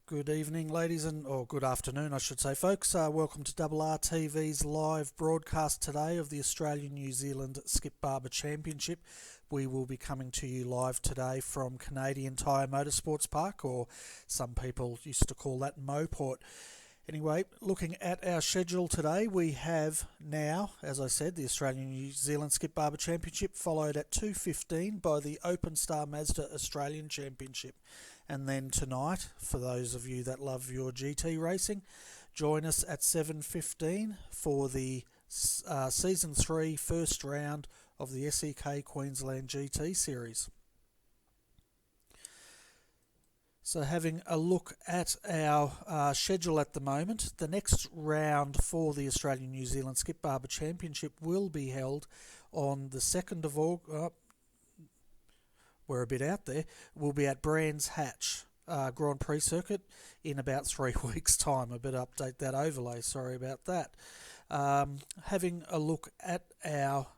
Good evening, ladies or good afternoon, I should say, folks. Welcome to RRTV's live broadcast today of the Australian-New Zealand Skip Barber Championship. We will be coming to you live today from Canadian Tire Motorsports Park, or some people used to call that Moport. Anyway, looking at our schedule today, we have now, as I said, the Australian-New Zealand Skip Barber Championship, followed at 2:15 by the Open Star Mazda Australian Championship. And then tonight, for those of you that love your GT racing, join us at 7:15 for the Season 3 first round of the SEK Queensland GT Series. So having a look at our schedule at the moment, the next round for the Australian-New Zealand Skip Barber Championship will be held on the 2nd of August. We're a bit out there. We'll be at Brands Hatch Grand Prix circuit in about 3 weeks' time. I better update that overlay. Sorry about that. Having a look at our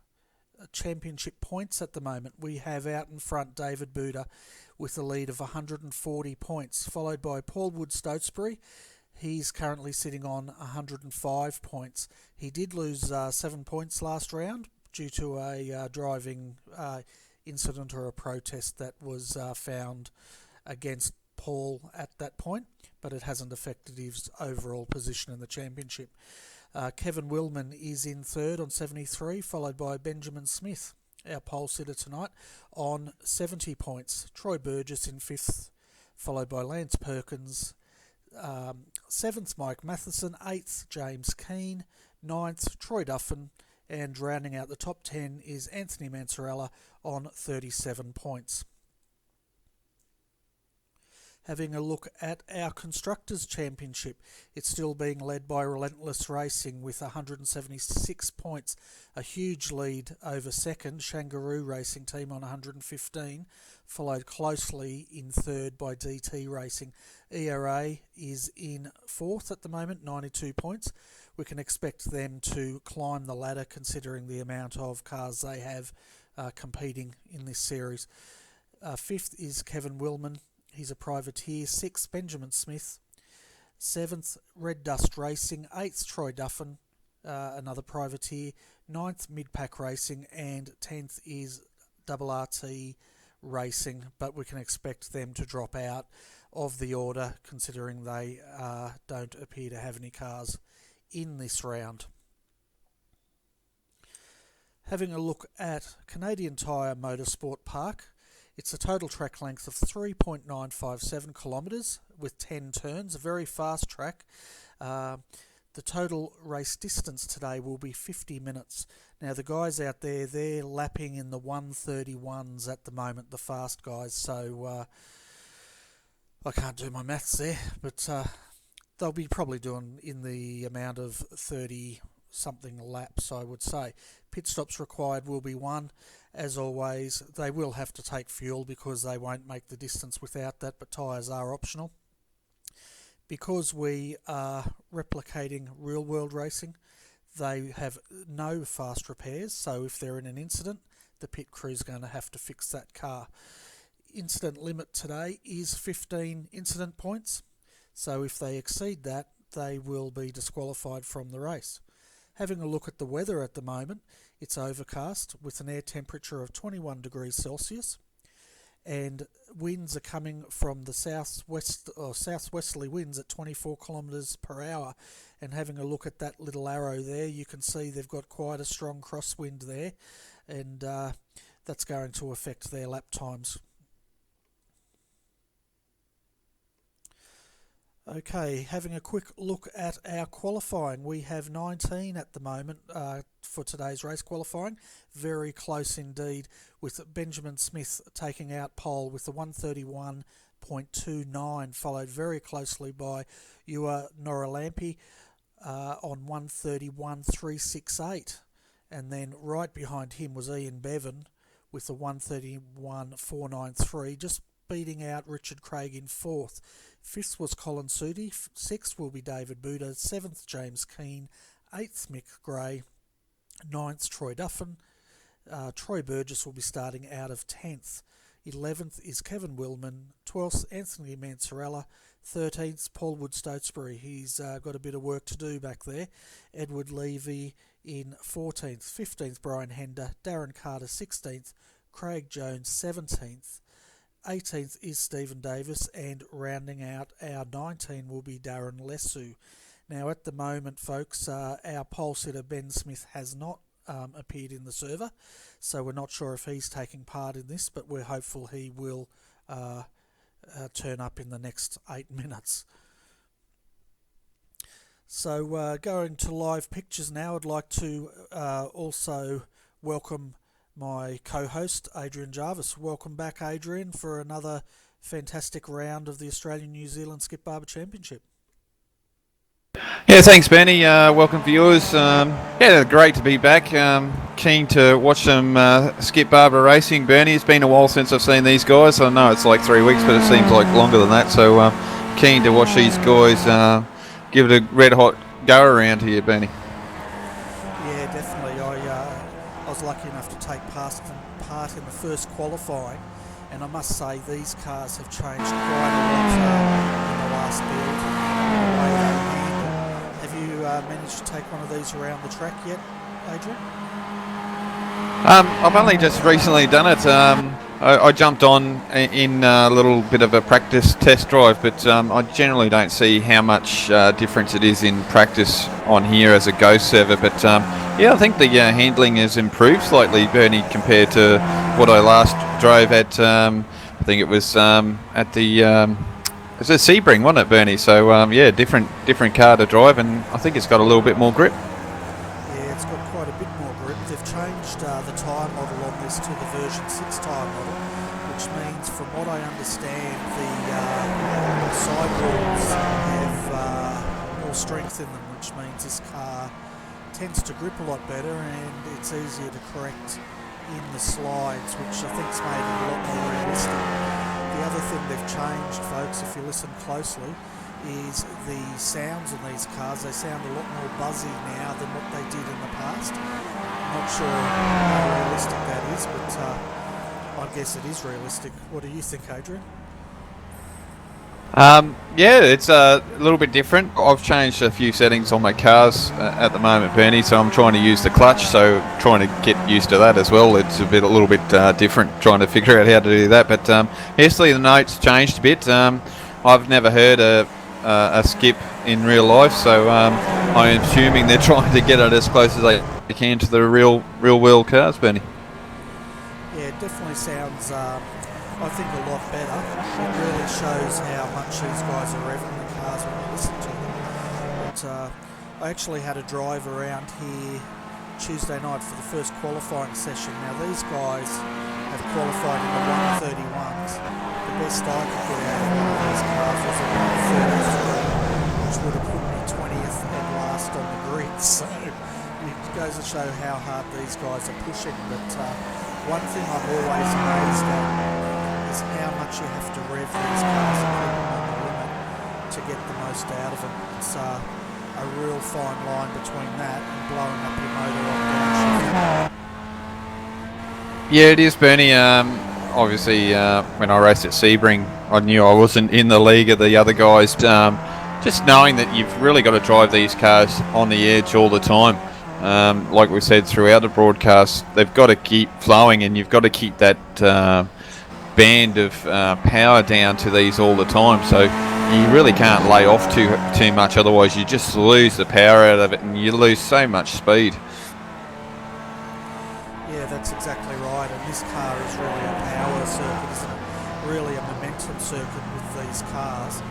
championship points at the moment, we have out in front David Buda with a lead of 140 points, followed by Paul Wood-Stotesbury. He's currently sitting on 105 points. He did lose 7 points last round due to a driving incident or a protest that was found against Paul at that point, but it hasn't affected his overall position in the championship. Kevin Willman is in third on 73, followed by Benjamin Smith, our pole sitter tonight, on 70 points. Troy Burgess in fifth, followed by Lance Perkins. Seventh, Mike Matheson. Eighth, James Keane. Ninth, Troy Duffin. And rounding out the top 10 is Anthony Mansorella on 37 points. Having a look at our Constructors' Championship, it's still being led by Relentless Racing with 176 points, a huge lead over second, Shangaroo Racing Team on 115, followed closely in third by DT Racing. ERA is in fourth at the moment, 92 points. We can expect them to climb the ladder considering the amount of cars they have competing in this series. Fifth is Kevin Willman. He's a privateer. Sixth, Benjamin Smith. Seventh, Red Dust Racing. Eighth, Troy Duffin, another privateer. Ninth, Midpack Racing. And 10th is RRT Racing, but we can expect them to drop out of the order considering they don't appear to have any cars in this round. Having a look at Canadian Tire Motorsport Park, it's a total track length of 3.957 kilometres with 10 turns, a very fast track. The total race distance today will be 50 minutes. Now the guys out there, they're lapping in the 1:31s at the moment, the fast guys, so I can't do my maths there, but they'll be probably doing in the amount of 30-something laps, I would say. Pit stops required will be 1. As always, they will have to take fuel because they won't make the distance without that, but tyres are optional. Because we are replicating real-world racing, they have no fast repairs, so if they're in an incident, the pit crew's going to have to fix that car. Incident limit today is 15 incident points, so if they exceed that, they will be disqualified from the race. Having a look at the weather at the moment, it's overcast with an air temperature of 21 degrees Celsius, and winds are coming from the southwest or southwesterly winds at 24 kilometres per hour. And having a look at that little arrow there, you can see they've got quite a strong crosswind there, and that's going to affect their lap times. Okay, having a quick look at our qualifying. We have 19 at the moment for today's race qualifying. Very close indeed, with Benjamin Smith taking out pole with the 131.29, followed very closely by Ewa Noralampi on 131.368. And then right behind him was Ian Bevan with the 131.493, just beating out Richard Craig in fourth. Fifth was Colin Sudi. Sixth will be David Buda. Seventh, James Keane. Eighth, Mick Gray. Ninth, Troy Duffin. Troy Burgess will be starting out of 10th. 11th is Kevin Willman. 12th, Anthony Mansarella. 13th, Paul Wood-Stotesbury. He's got a bit of work to do back there. Edward Levy in 14th. 15th, Brian Hender. Darren Carter, 16th. Craig Jones, 17th. 18th is Stephen Davis, and rounding out our 19 will be Darren Lessu. Now, at the moment, folks, our pole sitter Ben Smith has not appeared in the server, so we're not sure if he's taking part in this, but we're hopeful he will turn up in the next 8 minutes. So going to live pictures now, I'd like to also welcome my co-host Adrian Jarvis. Welcome back, Adrian, for another fantastic round of the Australian-New Zealand Skip Barber Championship. Yeah, thanks, Benny. Welcome viewers. Yeah, great to be back. Keen to watch some Skip Barber racing. Bernie, it's been a while since I've seen these guys. I know it's like 3 weeks, but it seems like longer than that. So keen to watch these guys give it a red hot go around here, Bernie. Yeah, definitely. I was lucky enough to take part in the first qualifying, and I must say these cars have changed quite a lot in the last build. Have you managed to take one of these around the track yet, Adrian? I've only just recently done it. I jumped on in a little bit of a practice test drive, but I generally don't see how much difference it is in practice on here as a ghost server. But yeah, I think the handling has improved slightly, Bernie, compared to what I last drove at. I think it was at the it was a Sebring, wasn't it, Bernie? So yeah, different car to drive, and I think it's got a little bit more grip. Yeah, it's got quite a bit more grip. They've changed the tyre model on this to the version 6 tyre model, which means, from what I understand, the sidewalls have more strength in them, which means this car tends to grip a lot better, and it's easier to correct in the slides, which I think's made it a lot more realistic. The other thing they've changed, folks, if you listen closely, is the sounds in these cars. They sound a lot more buzzy now than what they did in the past. I'm not sure how realistic that is, but I guess it is realistic. What do you think, Adrian? Yeah, it's a little bit different. I've changed a few settings on my cars at the moment, Bernie, so I'm trying to use the clutch, so trying to get used to that as well. It's a little bit different, trying to figure out how to do that. But yesterday the notes changed a bit. I've never heard a skip in real life, so I'm assuming they're trying to get it as close as they can to the real world cars, Bernie. Yeah, it definitely sounds I think a lot better. It really shows how much these guys are revving the cars when you listen to them. But I actually had a drive around here Tuesday night for the first qualifying session. Now these guys have qualified in the 131s. The best I could get out of one of these cars was a 133, which would have put me 20th and last on the grid. So it goes to show how hard these guys are pushing. But one thing I'm always amazed at is how much you have to rev these cars and put them on the limit to get the most out of them. It's a real fine line between that and blowing up your motor on downshift. Yeah, it is, Bernie. Obviously, when I raced at Sebring, I knew I wasn't in the league of the other guys. Just knowing that you've really got to drive these cars on the edge all the time. Like we said throughout the broadcast, they've got to keep flowing, and you've got to keep that band of power down to these all the time. So you really can't lay off too much, otherwise you just lose the power out of it, and you lose so much speed. Yeah, that's exactly right, and this car is really a power circuit, isn't it? Really a momentum circuit with these cars.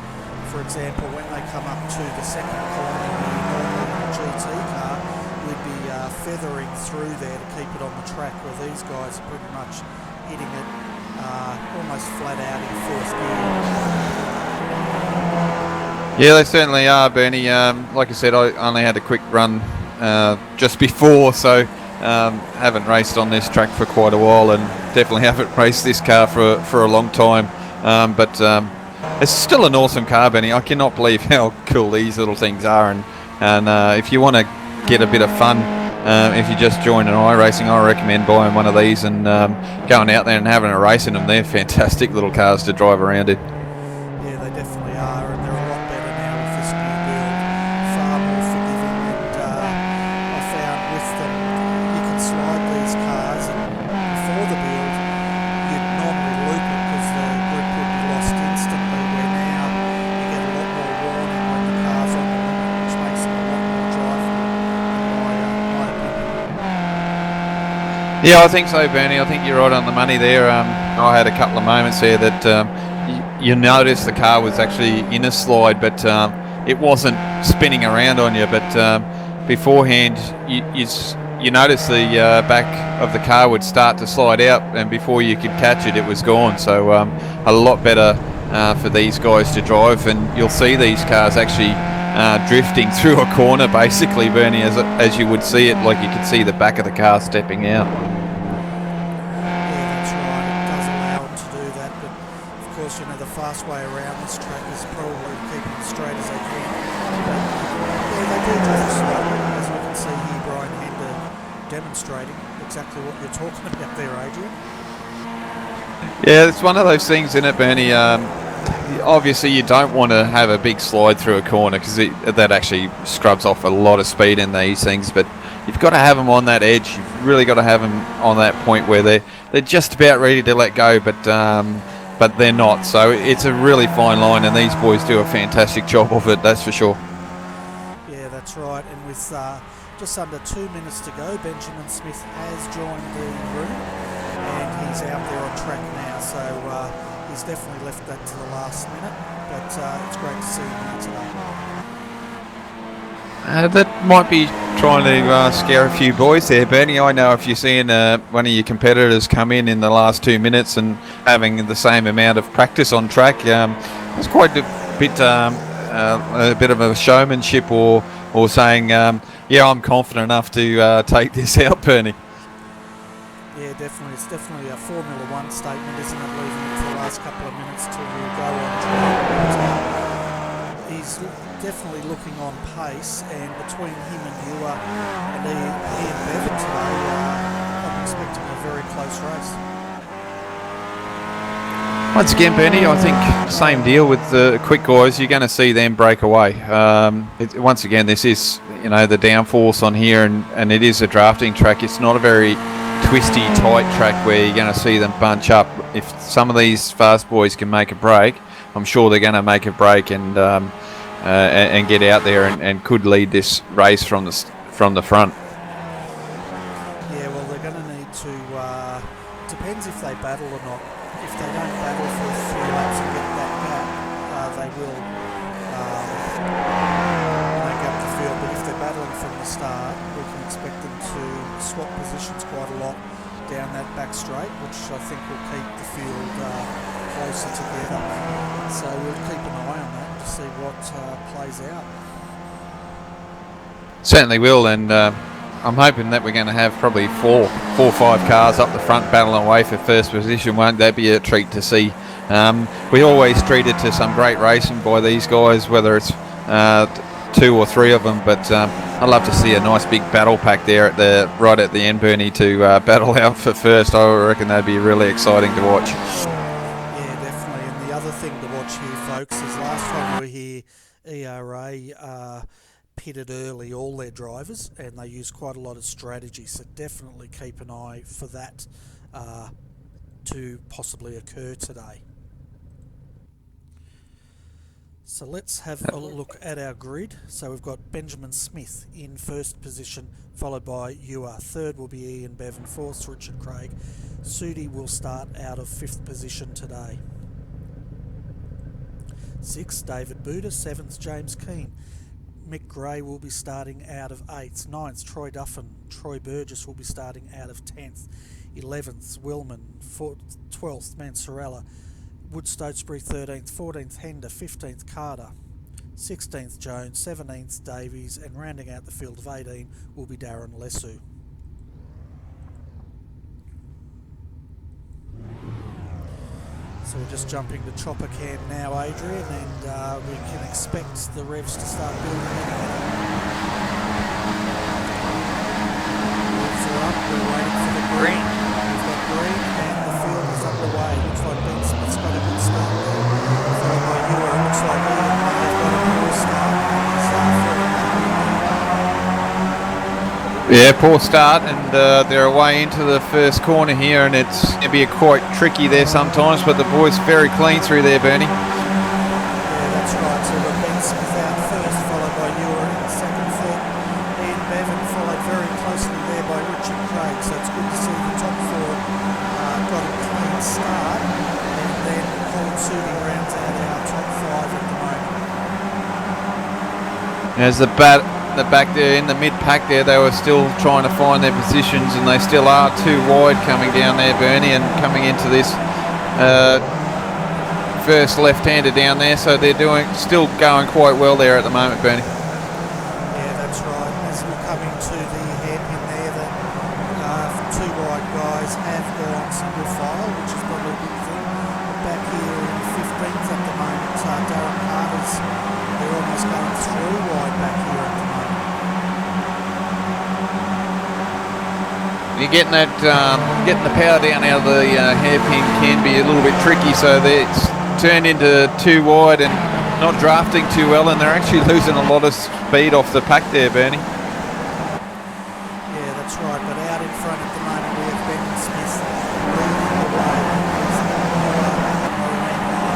For example, when they come up to the second corner, normally in a GT car, we'd be feathering through there to keep it on the track, where these guys are pretty much hitting it almost flat out in fourth gear. Yeah, they certainly are, Bernie. Like I said, I only had a quick run just before, so haven't raced on this track for quite a while, and definitely haven't raced this car for a long time. But it's still an awesome car, Benny. I cannot believe how cool these little things are, and if you want to get a bit of fun if you just join an iRacing, I recommend buying one of these and going out there and having a race in them. They're fantastic little cars to drive around in. Yeah, they definitely are, and they're a lot better now with this new build. Far more forgiving, and I found with them you can slide these cars, and before the build you'd normally loop it because the grip would be lost instantly, where now you get a lot more warning when the car's on the limit, which makes them a lot more drivable, in my opinion. Yeah, I think so, Bernie. I think you're right on the money there. I had a couple of moments there that you noticed the car was actually in a slide, but it wasn't spinning around on you. But beforehand, you noticed the back of the car would start to slide out, and before you could catch it, it was gone. So a lot better for these guys to drive, and you'll see these cars actually drifting through a corner, basically, Bernie, as you would see it, like you could see the back of the car stepping out. The fast way around this track is probably keeping it straight as they can. But, yeah, they do drift slowly, as we can see here, Brian Hender demonstrating exactly what you're talking about there, Adrian. Yeah, it's one of those things, isn't it, Bernie? Obviously, you don't want to have a big slide through a corner because that actually scrubs off a lot of speed in these things. But you've got to have them on that edge. You've really got to have them on that point where they're just about ready to let go, but they're not. So it's a really fine line, and these boys do a fantastic job of it, that's for sure. Yeah, that's right. And with just under 2 minutes to go, Benjamin Smith has joined the room, and he's out there on track now. So he's definitely left that to the last minute, but it's great to see him here today. That might be trying to scare a few boys there, Bernie. I know if you're seeing one of your competitors come in the last 2 minutes and having the same amount of practice on track, it's quite a bit of a showmanship, or saying, yeah, I'm confident enough to take this out, Bernie. Yeah, definitely. It's definitely a Formula One statement, isn't it, leaving it for the last couple of minutes till we go on track. He's definitely looking on pace, and between him and Ewa and Ian Bevan today, I'm expecting a very close race. Once again, Bernie, I think same deal with the quick guys. You're going to see them break away. Once again, this is the downforce on here, and it is a drafting track. It's not a very twisty, tight track where you're going to see them bunch up. If some of these fast boys can make a break, I'm sure they're going to make a break and get out there and could lead this race from the front. Yeah, well, they're going to need to. Depends if they battle or not. If they don't battle for a few laps and get that gap, they will make up the field. But if they're battling from the start, we can expect them to swap positions quite a lot down that back straight, which I think will keep the field closer together. So we'll keep an eye on that to see what plays out. Certainly will, and I'm hoping that we're going to have probably four or five cars up the front battling away for first position. Won't that be a treat to see? We always treat it to some great racing by these guys, whether it's 2 or 3 of them, but I'd love to see a nice big battle pack there right at the end, Bernie, to battle out for first. I reckon that'd be really exciting to watch. Yeah, definitely. And the other thing to watch here, folks, is last time we were here, ERA pitted early all their drivers, and they used quite a lot of strategy, so definitely keep an eye for that to possibly occur today. So let's have a look at our grid. So we've got Benjamin Smith in first position, followed by Ewa. Third will be Ian Bevan. Fourth, Richard Craig. Sudi will start out of 5th position today. 6th, David Buda. 7th, James Keane. Mick Gray will be starting out of 8th. 9th, Troy Duffin. Troy Burgess will be starting out of 10th. 11th, Willman. 12th, Mansorella. Wood Stotesbury 13th, 14th Hender, 15th Carter, 16th Jones, 17th Davies, and rounding out the field of 18 will be Darren Lesu. So we're just jumping to chopper cam now, Adrian, and we can expect the revs to start building in a minute. up. We're waiting for the green. We've got green and the field is underway. Looks like Ben Smith's got a good start there. Followed by Ewer. It looks like Ian may have got a poor start. Yeah, poor start, and they're away into the first corner here, and it's going to be quite tricky there sometimes, but the boys very clean through there, Bernie. Yeah, that's right. So we've Ben Smith out first, followed by Ewer in the second foot. Ian Bevan followed very closely there by Richard Craig, so it's good to see the top four got a clean start, and then Colin Sudi rounds out our top five at the moment. As the back there in the mid pack there, they were still trying to find their positions, and they still are too wide coming down there, Bernie, and coming into this first left-hander down there, so they're still going quite well there at the moment, Bernie. Yeah, that's right. As we come into the hairpin there, that two wide guys have gone single file, which is probably a good thing. Back here in 15th at the moment, Darren Carter's, they're almost going through wide back here at the moment. You're getting that, getting the power down out of the hairpin can be a little bit tricky, so it's turned into too wide and not drafting too well, and they're actually losing a lot of speed off the pack there, Bernie. Yeah, that's right, but out in front at the moment we have Ben Smith leading the way.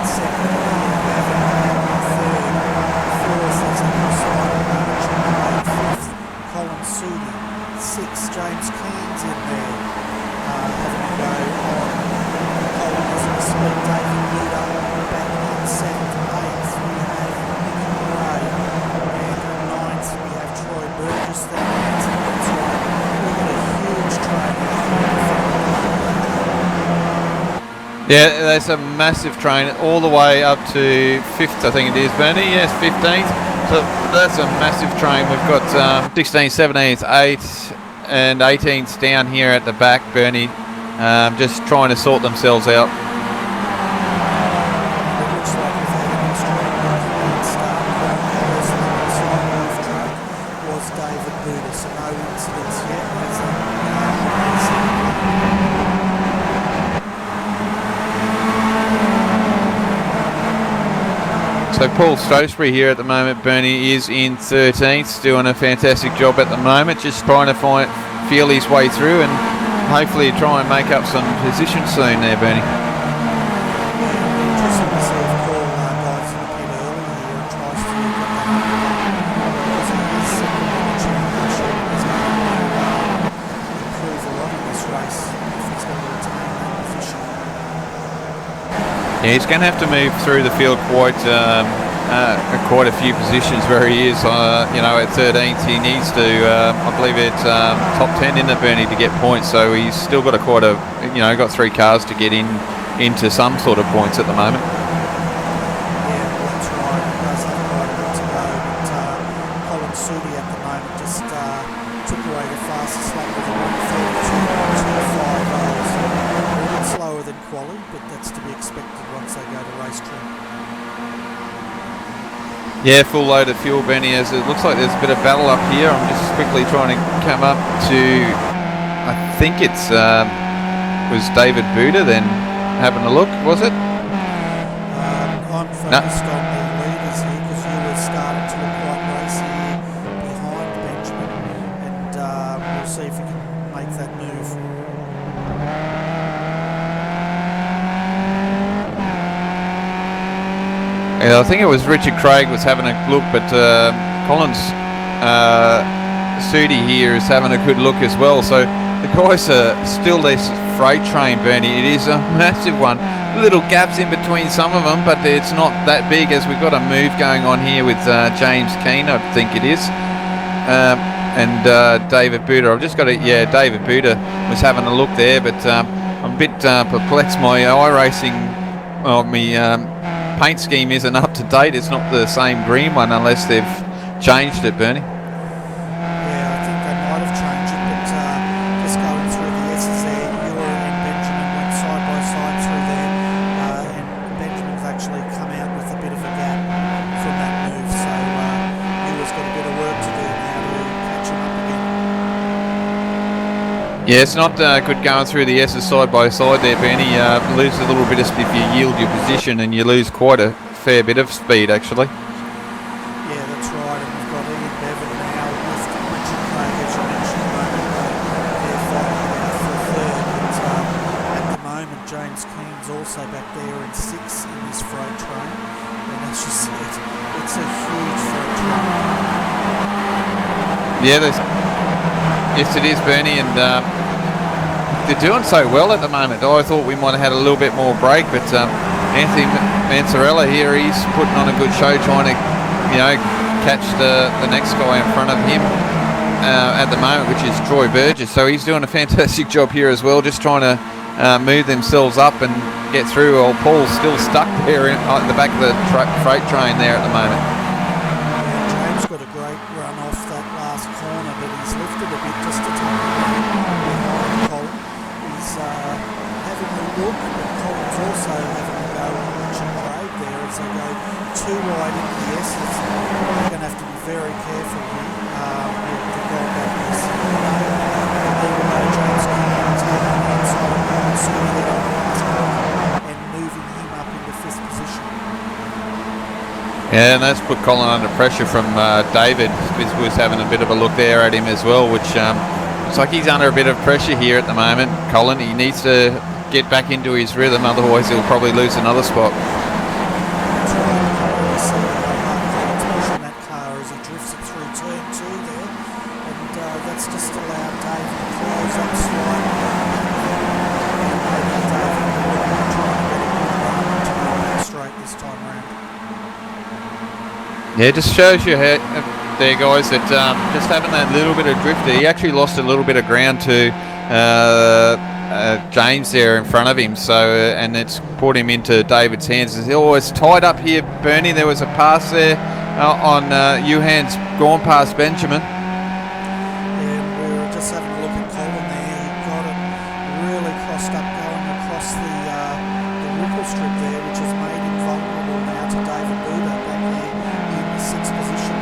Second, third, fourth is on the side, fifth, Colin Sudi, sixth, James Keen's in there, having a go on. Colin is in speed, David Leader, back in seventh, eighth, we have Nicky Gray, and ninth, we have Troy Burgess there. That's right, we've got a huge train out there. Yeah, that's a massive train all the way up to 5th, I think it is, Bernie. Yes, 15th. So that's a massive train. We've got 16th, 17th, 8th and 18th down here at the back, Bernie, just trying to sort themselves out. It looks like we've had an extreme start. Off track was David Buda, so no incidents yet. So Paul Stotesbury here at the moment, Bernie, is in 13th, doing a fantastic job at the moment, just trying to feel his way through and hopefully try and make up some positions soon there, Bernie. Interesting to see if Paul dives in a bit early here and tries to get that because he is second in the championship. He's going to improve a lot in this race if he's going to retain that position. Yeah, he's going to have to move through the field quite a few positions where he is. You know, at 13th, he needs to, I believe it's top 10 in the Bernie to get points. So he's still got got 3 cars to get into some sort of points at the moment. Yeah, that's right. He does have quite a bit to go. But Colin Sudi at the moment just took away the fastest lap with a 1:32.250. A bit slower than quali, but that's to be expected once they go to racetrack. Yeah, full load of fuel, Benny, as it looks like there's a bit of battle up here. I'm just quickly trying to come up to, I think it's, was David Buda then having a look, was it? I'm focused on the leaders here because you were starting to look quite racy here behind Benjamin, and we'll see if we can make that move. Yeah, I think it was Richard Craig was having a look, but Collins Sudi here is having a good look as well. So the guys are still this freight train, Bernie. It is a massive one. Little gaps in between some of them, but it's not that big as we've got a move going on here with James Keen, I think it is. And David Buda. I've just got it. Yeah, David Buda was having a look there, but I'm a bit perplexed. My iRacing, paint scheme isn't up to date. It's not the same green one unless they've changed it, Bernie. Yeah, I think they might have changed it, but just going through the S's there, Ewer and Benjamin went side by side through there, and Benjamin's actually come out with a bit of a gap from that move, so Ewer's got a bit of work to do now to catch him up again. Yeah, it's not good going through the S's side by side there, Benny. Lose a little bit of speed if you yield your position, and you lose quite a fair bit of speed, actually. Yeah, that's right. And we've got Ian Bevan now with Richard Craig, as you mentioned a moment ago. They're fighting out for third. But at the moment, James Keen's also back there in 6th in this freight train. And as you said, it's a huge freight train. Yeah, yes, it is, Bernie, and they're doing so well at the moment. I thought we might have had a little bit more break, but Anthony Manzarella here, he's putting on a good show, trying to, catch the next guy in front of him at the moment, which is Troy Burgess. So he's doing a fantastic job here as well, just trying to move themselves up and get through. Old Paul's still stuck there at the back of the freight train there at the moment. James got a great run off that last corner, but he's lifted a bit just to take behind Colin. He's having a look, but Colin's also having a go at Richard Craig there as they go too wide into the S's. They're going to have to be very careful here with the goal back this. And there we go, James Keane taking the inside of Colin Sewell there on the last corner and moving him up into 5th position. Yeah, and that's put Colin under pressure from David, who was having a bit of a look there at him as well, which looks like he's under a bit of pressure here at the moment. Colin, he needs to get back into his rhythm, otherwise he'll probably lose another spot. That's right. Colin's pushing that car as he drifts it through turn 2 there, and that's just allowed David to close up slightly. And maybe David will try and get a good run to go back straight this time around. Yeah, it just shows you how, there, guys, that just having that little bit of drift there, he actually lost a little bit of ground to James there in front of him, so and it's put him into David's hands. He's always tied up here, Bernie. There was a pass there on Johan's gone past Benjamin. Yeah, we were just having a look at Colin there. He got it really crossed up going across the ripple strip there, which has made him vulnerable now to David Buda back there in the 6th position.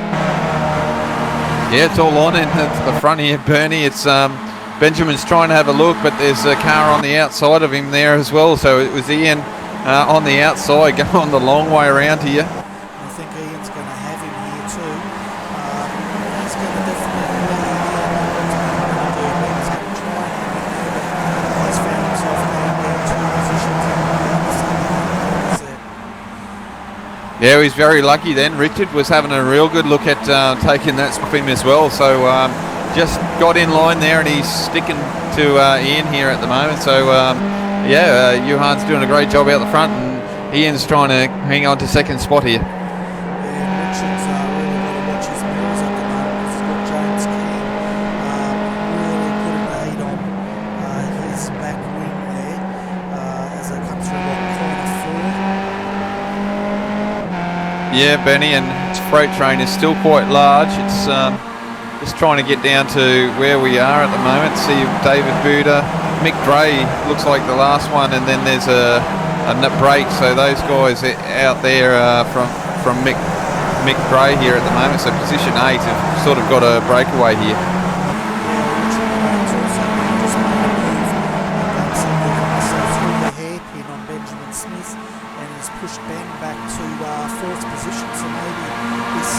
Yeah, it's all on in the front here, Bernie. It's Benjamin's trying to have a look, but there's a car on the outside of him there as well. So it was Ian on the outside going the long way around here. I think Ian's going to have him here too. He's going to definitely lead here. He's going to try and have him there, but he's found himself down there 2 positions in the same there. Yeah, he's very lucky then. Richard was having a real good look at taking that off him as well. So just got in line there, and he's sticking to Ian here at the moment. So Johan's doing a great job out the front, and Ian's trying to hang on to 2nd spot here. Yeah, Richard's really got to watch his mirrors at the moment. He's got James Keane really putting the heat on his back wing there as they come through corner 4. Yeah, Benny, and its freight train is still quite large. It's just trying to get down to where we are at the moment. See David Buda, Mick Gray looks like the last one, and then there's a break. So those guys out there from Mick Gray here at the moment. So position 8 have sort of got a breakaway here. Pushed Ben back to 4th position, so maybe this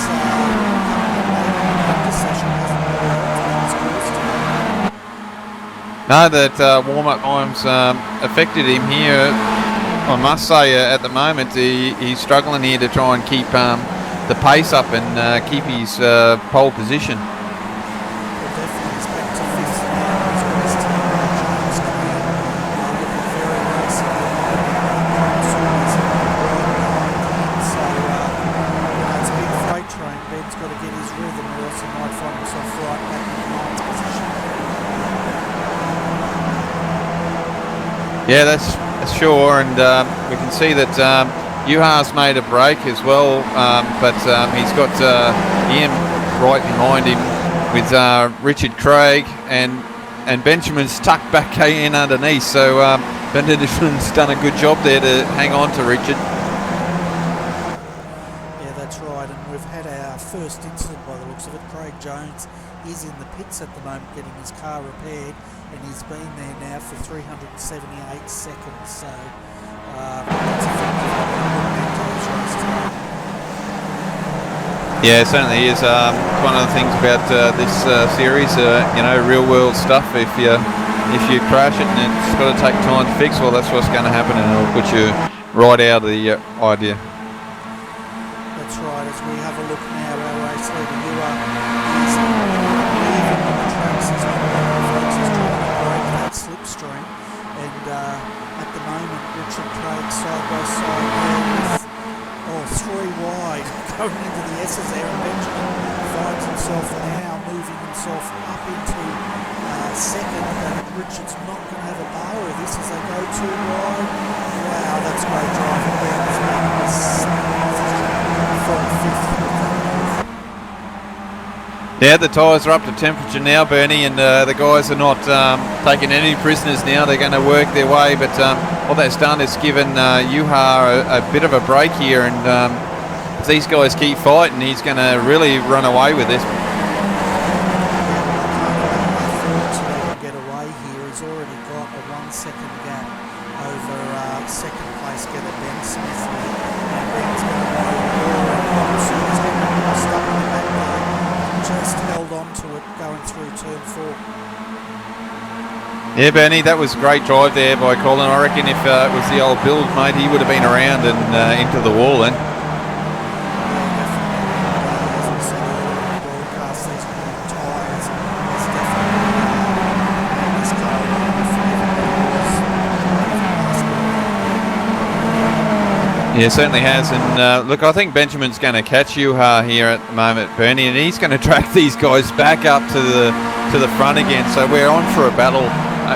session hasn't really No, that warm-up times affected him here. I must say, at the moment, he's struggling here to try and keep the pace up and keep his pole position. We'll definitely expect to 5th now as well as James Keane looking very racing. So it's a big freight train. Ben's got to get his rhythm, or else he might find himself right back in 9th position. Yeah, that's sure, and we can see that Juha's made a break as well, but he's got Ian right behind him with Richard Craig, and Benjamin's tucked back in underneath, so Benjamin's done a good job there to hang on to Richard. Yeah, that that's right, and we've had our first incident by the looks of it. Craig Jones is in the pits at the moment getting his car repaired, and he's been there now for 378 seconds, so that's Yeah, it certainly is. One of the things about this series, you know, real world stuff. If you crash it and it's got to take time to fix, well, that's what's going to happen, and it'll put you right out of the idea. That's right. As we have a look now, our race leader, you are leaving on the tracks. He's trying to break that slipstream, and at the moment, Richard Craig side by side there with 3 wide going into the S's there, and Benjamin finds himself now moving himself up into second, and Richard's not going to have a bar of this as they go too wide. Wow, that's great driving there. From fifth. Yeah, the tyres are up to temperature now, Bernie, and the guys are not taking any prisoners now. They're going to work their way, but what that's done is given Juha a bit of a break here, and if these guys keep fighting, he's going to really run away with this. Get away here. He's already got a 1 second gap over second place getter Ben Smith, and Ben's going to go so he's going to stop in the back there. Just held on to it going through turn 4. Yeah, Bernie, that was a great drive there by Colin. I reckon if it was the old build, mate, he would have been around and into the wall then. Yeah, certainly has, and look, I think Benjamin's going to catch Juha here at the moment, Bernie, and he's going to track these guys back up to the front again. So we're on for a battle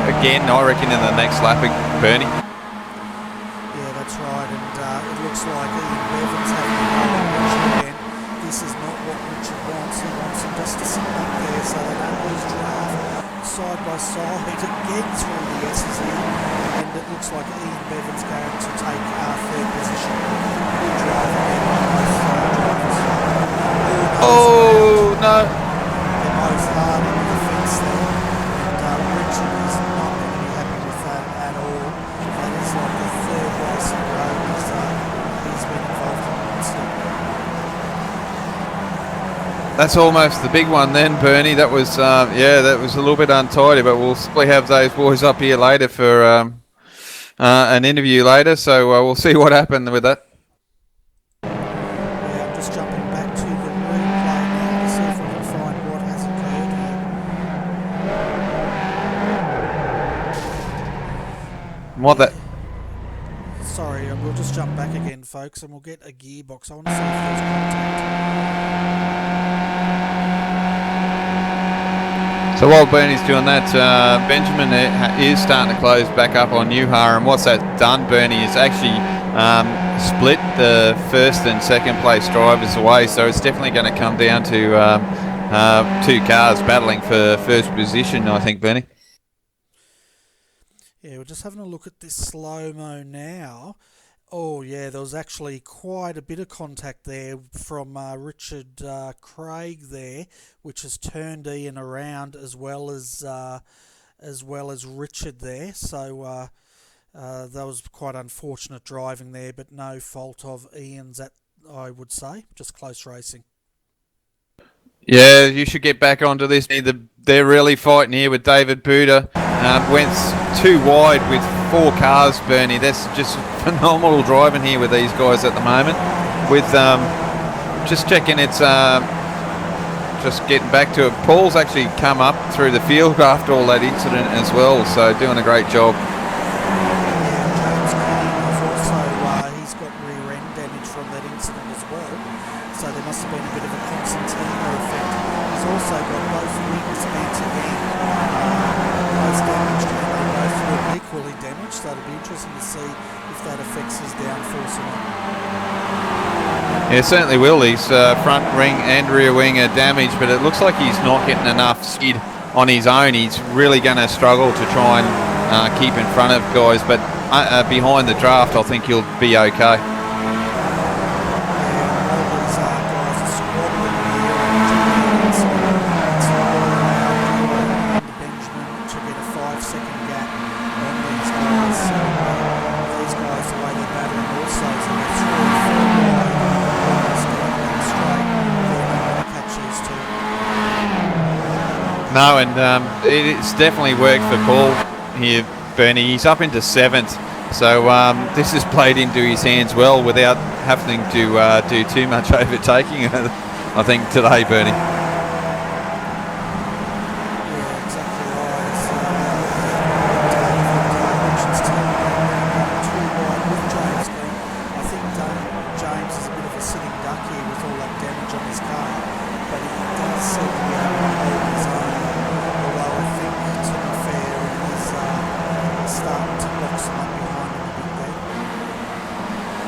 again, I reckon, in the next lap, Bernie. Yeah, that's right, and it looks like Ian Bevan's having a go at Richard again. This is not what Richard wants. He wants him just to sit back there so they don't lose draft side by side again through the S's here. And it looks like Ian Bevan's going to take third position. Good driving there by both drivers. Oh, no. They're both hard in the fence there. And Richard is not going to be happy with that at all. That is like the third race in a row he's been involved in monster. That's almost the big one then, Bernie. That was, that was a little bit untidy, but we'll probably have those boys up here later for an interview later, so we'll see what happened with that. Yeah, I'm just jumping back to the replay now to see if we can find what has occurred here. What that? Sorry, we'll just jump back again, folks, and we'll get a gearbox. I want to see if there's contact. So while Bernie's doing that, Benjamin is starting to close back up on Juha, and what's that done, Bernie, is actually split the first and second place drivers away, so it's definitely going to come down to 2 cars battling for first position, I think, Bernie. Yeah, we're just having a look at this slow-mo now. Oh, yeah, there was actually quite a bit of contact there from Richard Craig there, which has turned Ian around as well as Richard there. So that was quite unfortunate driving there, but no fault of Ian's, I would say. Just close racing. Yeah, you should get back onto this. They're really fighting here with David Buda. Went too wide with 4 cars, Bernie. That's just phenomenal driving here with these guys at the moment. With just checking, it's just getting back to it. Paul's actually come up through the field after all that incident as well, so doing a great job. James Keane is also, he's got rear end damage from that incident as well, so there must have been a bit of a concertina effect. He's also got both wings bent again, both damaged, and they both look equally damaged, so it'll be interesting to see if that affects his downforce or not. Yeah, certainly will. His front wing and rear wing are damaged, but it looks like he's not getting enough skid on his own. He's really going to struggle to try and keep in front of guys, but behind the draft I think he'll be okay. Yeah, Robles No, and it's definitely worked for Paul here, Bernie. He's up into 7th, so this has played into his hands well without having to do too much overtaking, I think, today, Bernie.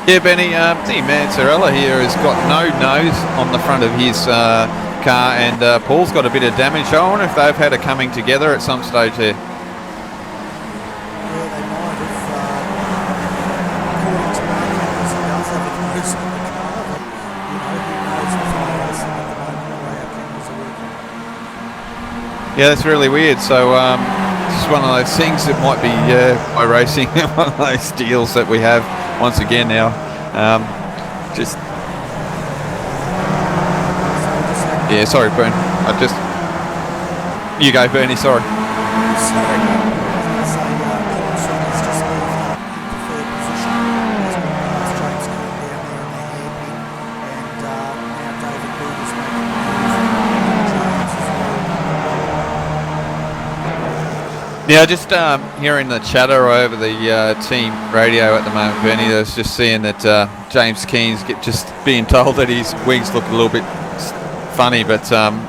Yeah, Benny, Team Mansarella here has got no nose on the front of his car, and Paul's got a bit of damage. I wonder if they've had a coming together at some stage there. Yeah, they might have. According to Mark, he does have a nose on the car, but who knows if racing at the moment the way our cameras are working. Yeah, that's really weird. So it's one of those things that might be iRacing, one of those deals that we have once again now. Yeah, sorry, Bern. You go, Bernie. Sorry. Yeah, just hearing the chatter over the team radio at the moment, Bernie. I was just seeing that James Keen's just being told that his wings look a little bit funny, but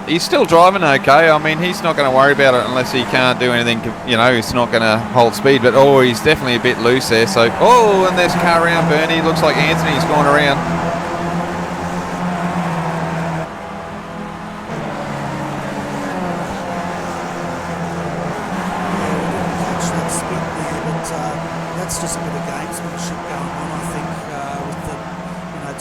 he's still driving okay. I mean, he's not going to worry about it unless he can't do anything. He's not going to hold speed, but he's definitely a bit loose there. So, and there's a car around Bernie. Looks like Anthony's gone around. That's just a bit of gamesmanship going on, I think, with the,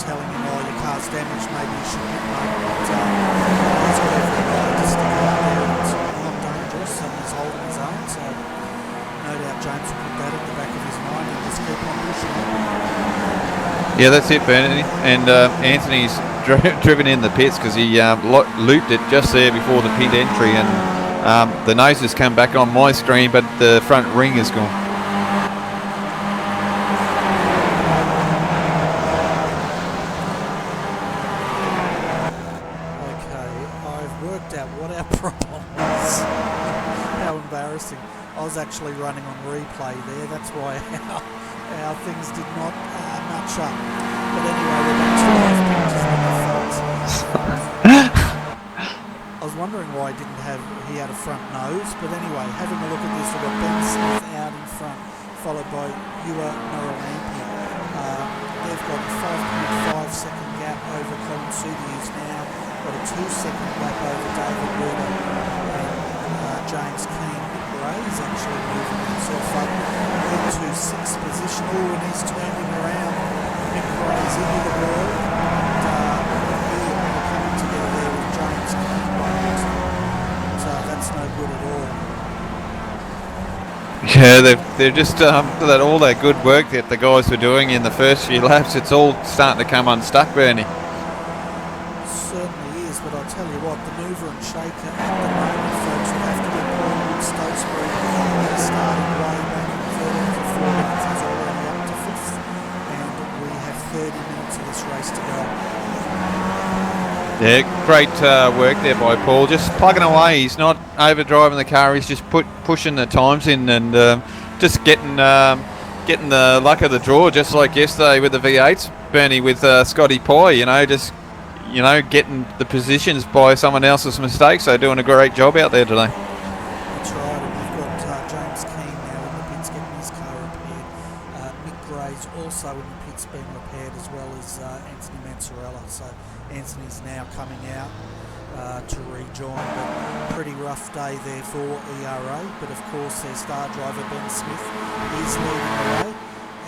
telling him, your car's damaged, maybe you should hit mate. But he's got every right to stick out there. It's not dangerous, and he's holding his own. So no doubt James will put that at the back of his mind and just keep on pushing it. Yeah, that's it, Bernie. And Anthony's driven in the pits because he looped it just there before the pit entry, and the nose has come back on my screen, but the front ring is gone. What our problem is. How embarrassing. I was actually running on replay there, that's why our things did not match up. But anyway, we've got 2 live pictures on the front. I was wondering why he had a front nose, but anyway, having a look at this, we've got Ben Smith out in front, followed by Ewa Naralampi. They've got a 5.5 second gap over Colin Sudi, who's now got a 2-second lap over David Ruder, and James Keen. Gray's actually moving himself up into 6th position. And he's turning around. Mick Gray's into the wall, and coming together there with James Keen. So that's no good at all. Yeah, they're just that all that good work that the guys were doing in the first few laps. It's all starting to come unstuck, Bernie. Certainly is, but I'll tell you what, the mover and shaker at the moment, folks, will have to be Paul Stokesbury. He started way back in 13 for 4 minutes. He's already up to 5th, and we have 30 minutes of this race to go. Yeah, great work there by Paul. Just plugging away. He's not overdriving the car. He's just pushing the times in and just getting the luck of the draw, just like yesterday with the V8s, Bernie, with Scotty Pye. Getting the positions by someone else's mistakes. So doing a great job out there today. That's right, and we've got James Keen now in the pits getting his car repaired. Mick Gray's also in the pits being repaired, as well as Anthony Mansarella. So Anthony's now coming out to rejoin, but pretty rough day there for ERA. But of course their star driver Ben Smith is leading the way,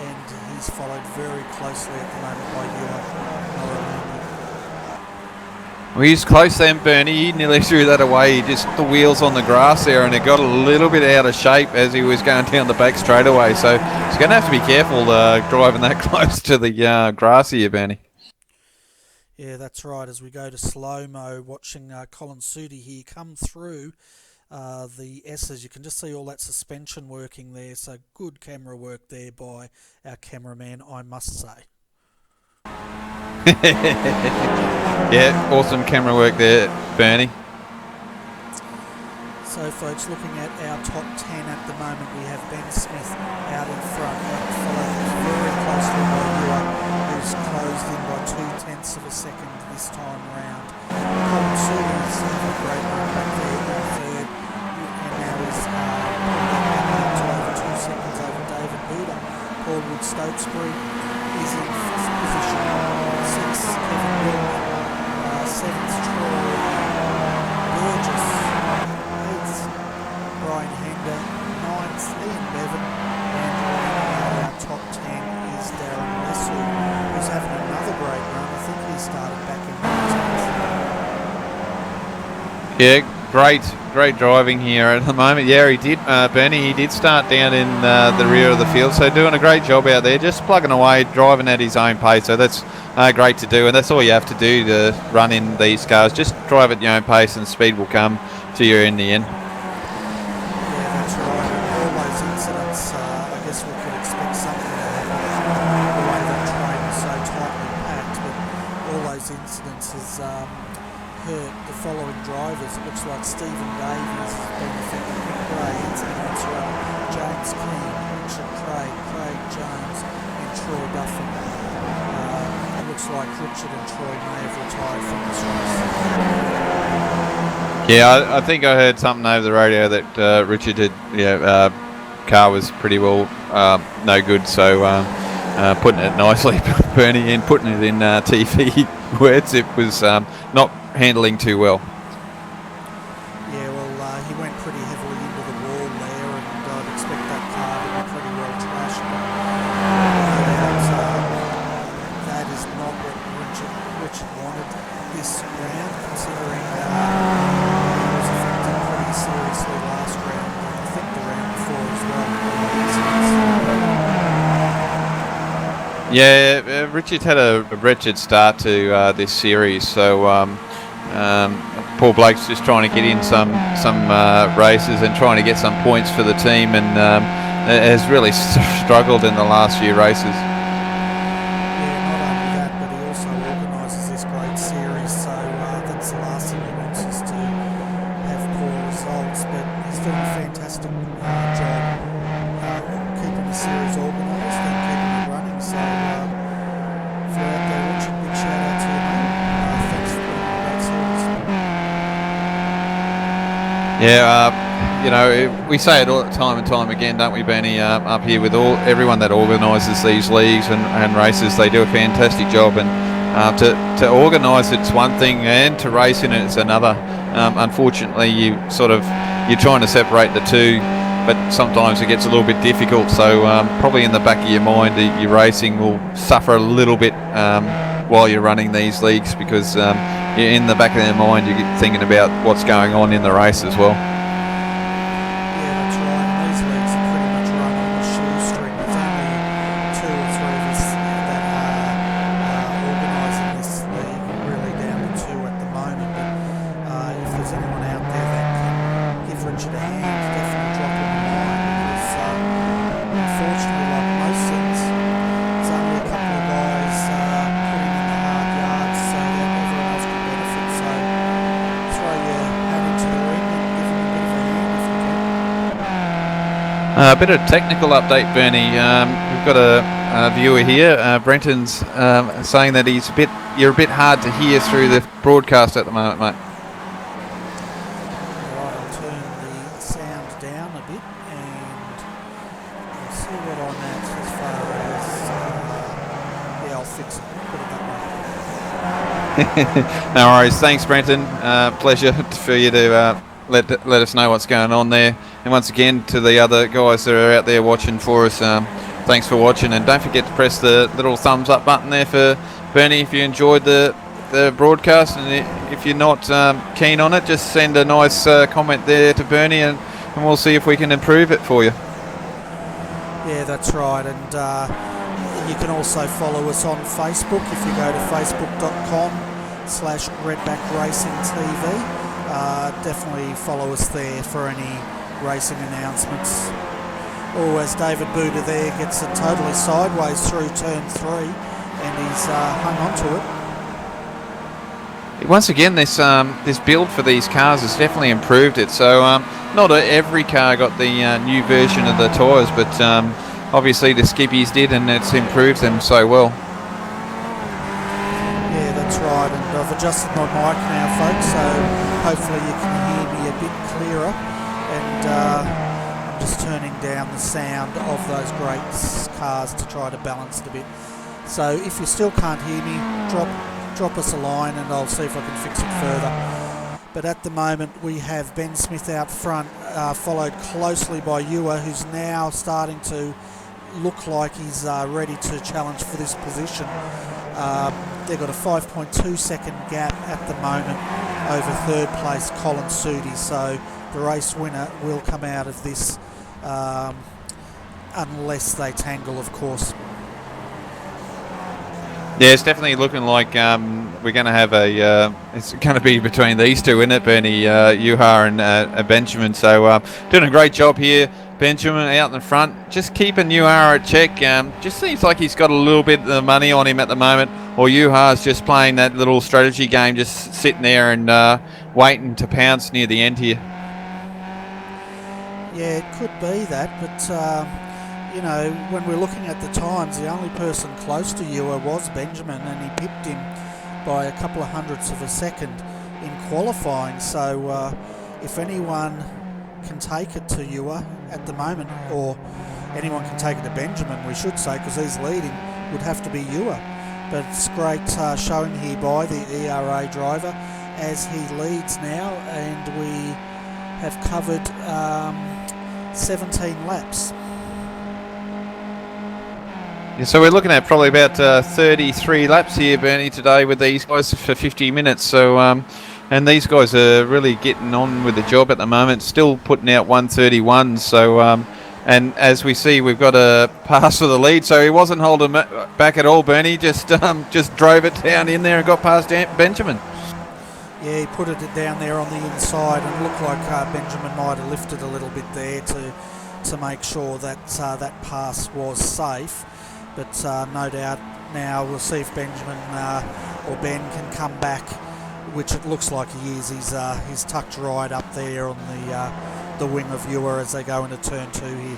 and he's followed very closely at the moment by Ewan Naralampi. Well, he's close then, Bernie. He nearly threw that away. He just the wheels on the grass there, and it got a little bit out of shape as he was going down the back straightaway. So he's going to have to be careful driving that close to the grass here, Bernie. Yeah, that's right. As we go to slow-mo, watching Colin Sudi here come through the S's. You can just see all that suspension working there, so good camera work there by our cameraman, I must say. Yeah, awesome camera work there, Bernie. So folks, looking at our top 10 at the moment, we have Ben Smith out in front, followed very closely by Ewan, who's closed in by 0.2 of a second this time round. Colin Sewell's had a great run back there in third, and now is to over 2 seconds over David Buda. Paul Wood Stokesbury is in 5th position, 6th Kevin Wilman, 7th Troy Burgess, 8th Brian Hender, 9th Ian Bevan, and rounding out our top 10 is Darren Lesu, who's having another great run. I think he started back in 19th. Yeah, great driving here at the moment. Yeah, he did, Bernie, he did start down in the rear of the field, so doing a great job out there, just plugging away, driving at his own pace, so that's great to do, and that's all you have to do to run in these cars. Just drive at your own pace and speed will come to you in the end. Yeah, that's right. All those incidents, I guess we could expect something to happen. The way that train was so tightly packed, but all those incidents has hurt the following drivers. It looks like Stephen Davies has been affected. Nick Gray, Anthony Ansel, James Keane, Richard Craig, Craig Jones, and Troy Duffin. It looks like Richard and Troy may have retired from this race. Yeah, I think I heard something over the radio that Richard had, car was pretty well no good, so putting it nicely, Bernie, and putting it in TV words, it was not handling too well. Yeah, well, he went pretty heavily into the wall there, and I'd expect that car to be pretty well trashed. That is not what Richard wanted this round, considering he was affected pretty seriously last round, and I think the round before as well. Yeah, Richard had a wretched start to this series, so Paul Blake's just trying to get in some races and trying to get some points for the team, and has really struggled in the last few races. Yeah, not only that, but he also organises this great series, so that's the last thing he wants is to have poor results, but he's doing a fantastic job keeping the series organised and keeping it running, so if you're out there, Richard, big shout out to you, mate. Thanks for putting on a great series. Yeah, we say it all time and time again, don't we, Benny? Up here with everyone that organises these leagues and races, they do a fantastic job. And to organise it's one thing, and to race in it's another. Unfortunately, you're trying to separate the two, but sometimes it gets a little bit difficult. So probably in the back of your mind, your racing will suffer a little bit while you're running these leagues, because in the back of their mind you're thinking about what's going on in the race as well. Yeah, that's right. These leagues are pretty much run on a shoestring. There's only 2 or 3 of us that are organising this league, really down to 2 at the moment. But if there's anyone out there that can give Richard a hand, definitely drop him a line, because unfortunately, like most things, there's only a couple of guys putting in the hard yards so that everyone else can benefit. So throw your hat into the ring and give him a bit of a hand if you can. A bit of technical update, Bernie. We've got a viewer here. Brenton's saying that you're a bit hard to hear through the broadcast at the moment, mate. Alright, I'll turn the sound down a bit and I'll see what I'm at as far as I'll fix it, put it that way. No worries. Thanks, Brenton. Pleasure for you to let us know what's going on there. And once again, to the other guys that are out there watching for us, thanks for watching. And don't forget to press the little thumbs up button there for Bernie if you enjoyed the broadcast. And if you're not keen on it, just send a nice comment there to Bernie, and we'll see if we can improve it for you. Yeah, that's right. And you can also follow us on Facebook if you go to facebook.com/RedbackRacingTV. definitely follow us there for any racing announcements. Oh, as David Buda there gets it totally sideways through turn 3, and he's hung on to it. Once again, this build for these cars has definitely improved it. So not every car got the new version of the tyres, but obviously the skippies did, and it's improved them so well. Yeah, that's right, and I've adjusted my mic now, folks, so hopefully you can hear me a bit clearer, and I'm just turning down the sound of those great cars to try to balance it a bit. So if you still can't hear me, drop us a line and I'll see if I can fix it further. But at the moment we have Ben Smith out front, followed closely by Ewer, who's now starting to look like he's ready to challenge for this position. They've got a 5.2 second gap at the moment over third place Colin Sudi, so the race winner will come out of this unless they tangle, of course. Yeah, it's definitely looking like we're going to have it's going to be between these two, isn't it, Bernie? Juha and Benjamin. So doing a great job here. Benjamin out in the front, just keeping Juha at check. Just seems like he's got a little bit of the money on him at the moment, or Juha's just playing that little strategy game, just sitting there and waiting to pounce near the end here. Yeah, it could be that, but you know, when we're looking at the times, the only person close to Ewer was Benjamin, and he pipped him by a couple of hundredths of a second in qualifying. So if anyone can take it to Ewer at the moment, or anyone can take it to Benjamin, we should say, because he's leading, would have to be Ewer. But it's great showing here by the ERA driver as he leads now, and we have covered 17 laps. Yeah, so we're looking at probably about 33 laps here, Bernie, today with these guys for 50 minutes. So, and these guys are really getting on with the job at the moment, still putting out 131. So, and as we see, we've got a pass for the lead. So he wasn't holding back at all, Bernie. Just drove it down in there and got past Benjamin. Yeah, he put it down there on the inside, and looked like Benjamin might have lifted a little bit there to make sure that that pass was safe. But no doubt now we'll see if Benjamin or Ben can come back, which it looks like he is. He's tucked right up there on the wing of Ewer as they go into turn 2 here.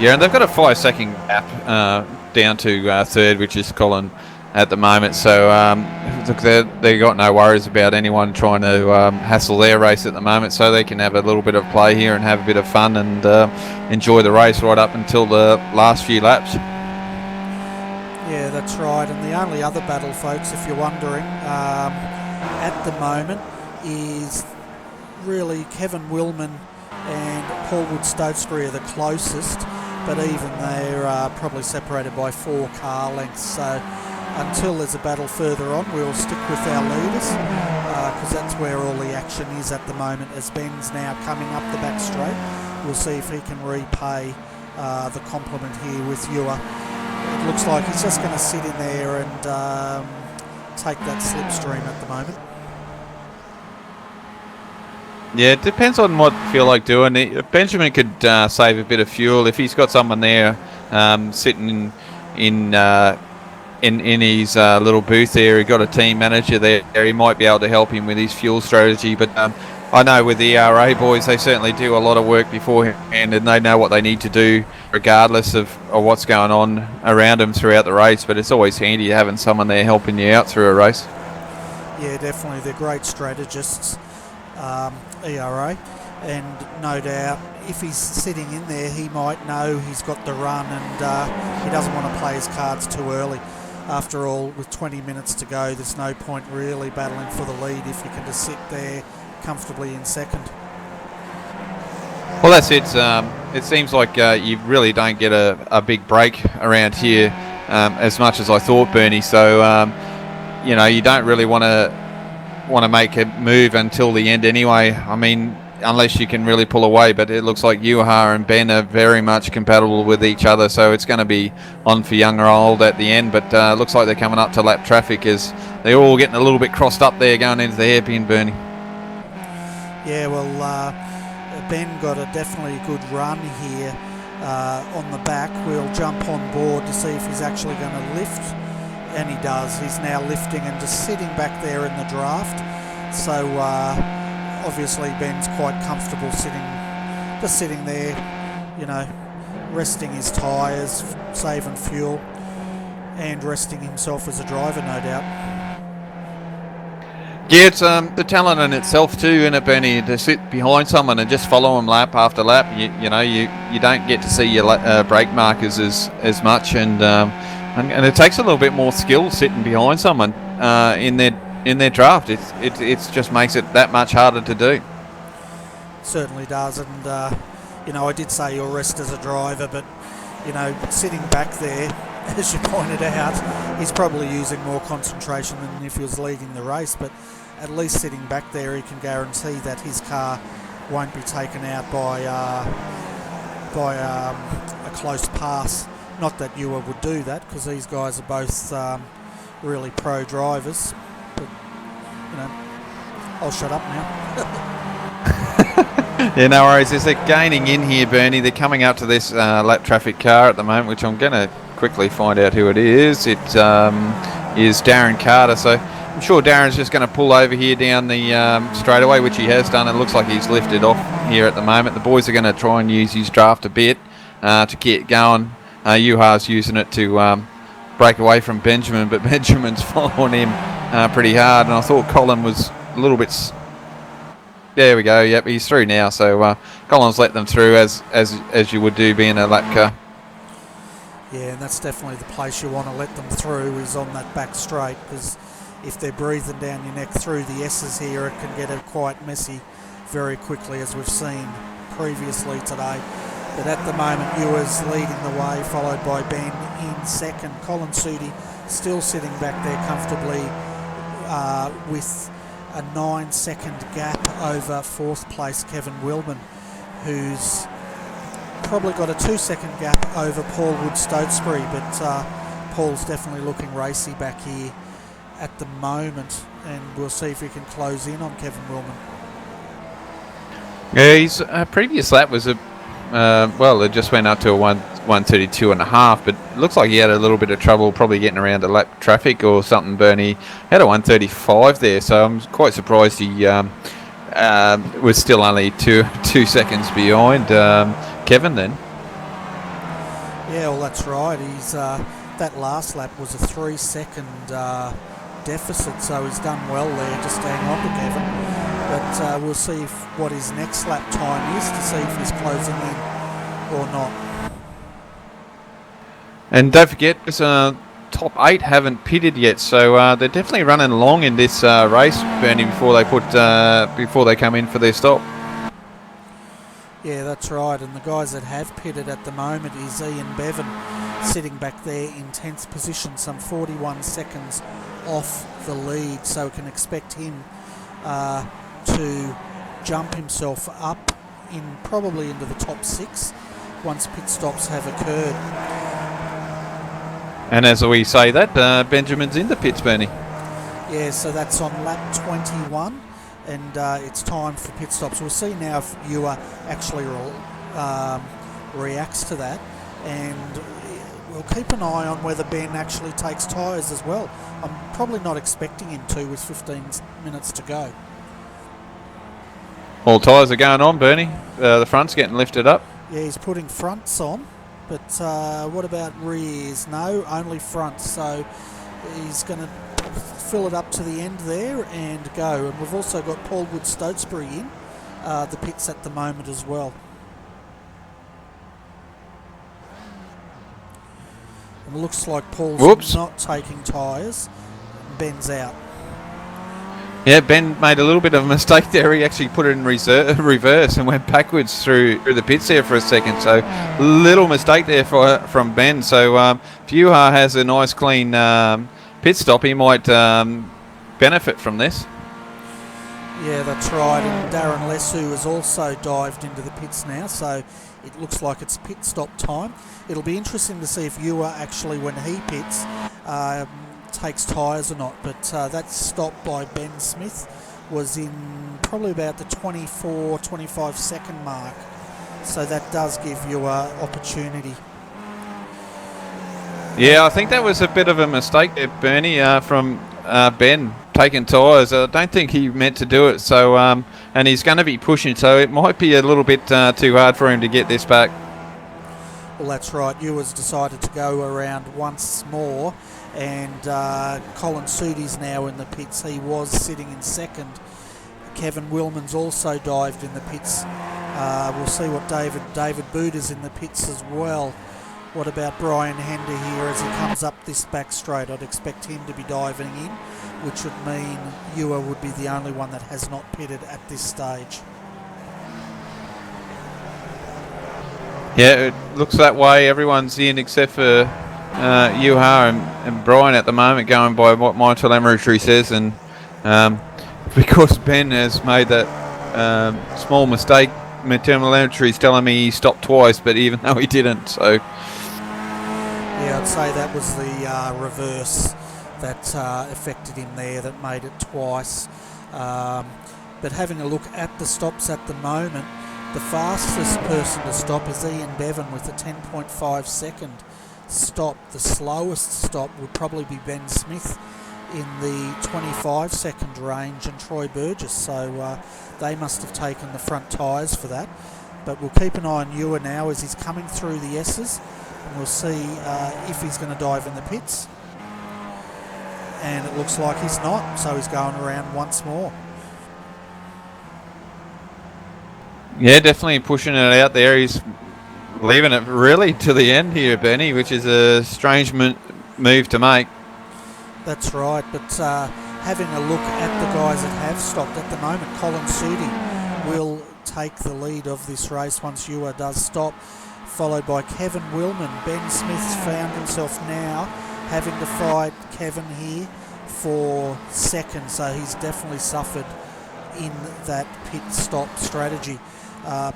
Yeah, and they've got a 5 second gap down to third, which is Colin at the moment. So look, they got no worries about anyone trying to hassle their race at the moment, so they can have a little bit of play here and have a bit of fun and enjoy the race right up until the last few laps. Yeah, that's right. And the only other battle, folks, if you're wondering, at the moment is really Kevin Willman and Paul Wood-Stokesbury are the closest, but even they're probably separated by 4 car lengths. So until there's a battle further on, we'll stick with our leaders, because that's where all the action is at the moment. As Ben's now coming up the back straight, we'll see if he can repay the compliment here with Ewer. It looks like he's just going to sit in there and take that slipstream at the moment. Yeah, it depends on what you feel like doing. Benjamin could save a bit of fuel if he's got someone there sitting in his little booth there. He got a team manager there. He might be able to help him with his fuel strategy. But I know with the ERA boys, they certainly do a lot of work beforehand, and they know what they need to do regardless of what's going on around them throughout the race. But it's always handy having someone there helping you out through a race. Yeah, definitely. They're great strategists, ERA, and no doubt if he's sitting in there, he might know he's got the run, and he doesn't want to play his cards too early. After all, with 20 minutes to go, there's no point really battling for the lead if you can just sit there comfortably in second. Well, that's it. It seems like you really don't get a big break around here as much as I thought, Bernie. So, you know, you don't really want to make a move until the end anyway. I mean, unless you can really pull away, but it looks like Juha and Ben are very much compatible with each other, so it's going to be on for young or old at the end. But looks like they're coming up to lap traffic as they're all getting a little bit crossed up there going into the hairpin, Bernie. Yeah, well, Ben got a definitely good run here on the back. We'll jump on board to see if he's actually going to lift, and he does. He's now lifting and just sitting back there in the draft. So obviously Ben's quite comfortable just sitting there, you know, resting his tyres, saving fuel, and resting himself as a driver, no doubt. Yeah, it's the talent in itself too, isn't it, Bernie? To sit behind someone and just follow them lap after lap. You know, you don't get to see your brake markers as much, and it takes a little bit more skill sitting behind someone in their draft. It just makes it that much harder to do. Certainly does, and you know, I did say you'll rest as a driver, but you know, sitting back there, as you pointed out, he's probably using more concentration than if he was leading the race, but at least sitting back there he can guarantee that his car won't be taken out by a close pass. Not that Ewa would do that, because these guys are both really pro drivers, but you know, I'll shut up now. Yeah, no worries. As they're gaining in here, Bernie, they're coming up to this lap traffic car at the moment, which I'm going to quickly find out who it is. It is Darren Carter, so I'm sure Darren's just going to pull over here down the straightaway, which he has done. It looks like he's lifted off here at the moment. The boys are going to try and use his draft a bit to get going. Juha's using it to break away from Benjamin, but Benjamin's following him pretty hard, and I thought Colin was a little bit... There we go. Yep, he's through now. So Colin's let them through as you would do being a lap car. Yeah, and that's definitely the place you want to let them through, is on that back straight, because if they're breathing down your neck through the S's here, it can get quite messy very quickly, as we've seen previously today. But at the moment, Ewa's leading the way, followed by Ben in second. Colin Sudi still sitting back there comfortably with a 9-second gap over fourth place Kevin Willman, who's probably got a 2-second gap over Paul Wood-Stotesbury, but Paul's definitely looking racy back here at the moment, and we'll see if he can close in on Kevin Willman. Yeah, his previous lap was well, it just went up to a 1:32.5, but it looks like he had a little bit of trouble probably getting around the lap traffic or something. Bernie had a 1:35 there, so I'm quite surprised he was still only two seconds behind Kevin then. Yeah, well, that's right. He's that last lap was a 3-second deficit, so he's done well there just to hang on to Kevin. But we'll see what his next lap time is, to see if he's closing in or not. And don't forget, top 8 haven't pitted yet, so they're definitely running long in this race, Bernie, before they come in for their stop. Yeah, that's right. And the guys that have pitted at the moment is Ian Bevan, sitting back there in 10th position, some 41 seconds off the lead. So we can expect him to jump himself up probably into the top 6 once pit stops have occurred. And as we say that, Benjamin's in the pits, Bernie. Yeah, so that's on lap 21, and it's time for pit stops. We'll see now if Ewa actually reacts to that, and we'll keep an eye on whether Ben actually takes tyres as well. I'm probably not expecting him to, with 15 minutes to go. All tyres are going on, Bernie. The front's getting lifted up. Yeah, he's putting fronts on, but what about rears? No, only fronts. So he's going to fill it up to the end there and go. And we've also got Paul Wood-Stotesbury in the pits at the moment as well. And it looks like Paul's not taking tyres. Ben's out. Yeah, Ben made a little bit of a mistake there. He actually put it in reverse and went backwards through the pits there for a second. So, little mistake there from Ben. So, if Juha has a nice clean pit stop, he might benefit from this. Yeah, that's right. And Darren Lesu has also dived into the pits now. So, it looks like it's pit stop time. It'll be interesting to see if Ewa actually, when he pits, takes tyres or not. But that stop by Ben Smith was in probably about the 24-25 second mark. So that does give you an opportunity. Yeah, I think that was a bit of a mistake there, Bernie, from Ben taking tyres. I don't think he meant to do it. So, and he's going to be pushing, so it might be a little bit too hard for him to get this back. Well, that's right. Ewers decided to go around once more, and Colin Sudi's now in the pits. He was sitting in second. Kevin Willman's also dived in the pits. We'll see what David Buda's in the pits as well. What about Brian Hender here as he comes up this back straight? I'd expect him to be diving in, which would mean Ewer would be the only one that has not pitted at this stage. Yeah, it looks that way. Everyone's in except for Yuha and Brian at the moment, going by what my telemetry says. And because Ben has made that small mistake, my telemetry is telling me he stopped twice, but even though he didn't, so... Yeah, I'd say that was the reverse that affected him there, that made it twice. But having a look at the stops at the moment, the fastest person to stop is Ian Bevan with a 10.5 second stop. The slowest stop would probably be Ben Smith in the 25 second range, and Troy Burgess. So they must have taken the front tyres for that. But we'll keep an eye on Ewer now as he's coming through the S's. And we'll see if he's going to dive in the pits. And it looks like he's not, so he's going around once more. Yeah, definitely pushing it out there. He's leaving it really to the end here, Benny, which is a strange move to make. That's right, but having a look at the guys that have stopped at the moment, Colin Sudi will take the lead of this race once Ewer does stop, followed by Kevin Willman. Ben Smith's found himself now having to fight Kevin here for second, so he's definitely suffered in that pit stop strategy.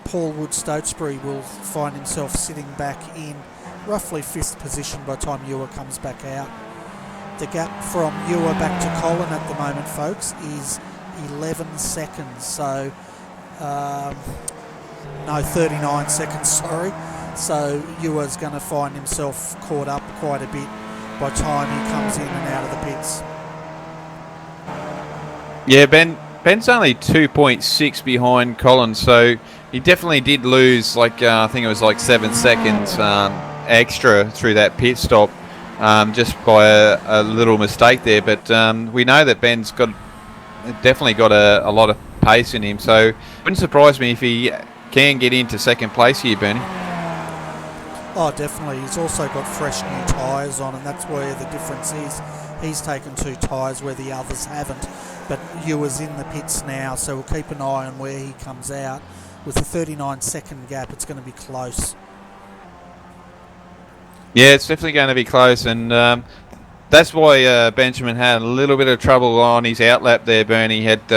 Paul Wood-Stotesbury will find himself sitting back in roughly 5th position by the time Ewer comes back out. The gap from Ewer back to Colin at the moment, folks, is 11 seconds, so 39 seconds, sorry. So Ewer's going to find himself caught up quite a bit by the time he comes in and out of the pits. Yeah, Ben's only 2.6 behind Colin, so he definitely did lose, like I think it was like 7 seconds extra through that pit stop, just by a little mistake there. But we know that Ben's definitely got a lot of pace in him, so it wouldn't surprise me if he can get into second place here, Benny. Oh, definitely. He's also got fresh new tyres on, and that's where the difference is. He's taken 2 tyres where the others haven't. But Ewer's in the pits now, so we'll keep an eye on where he comes out. With a 39 second gap, it's going to be close. Yeah, it's definitely going to be close, and that's why Benjamin had a little bit of trouble on his outlap there, Bernie. He had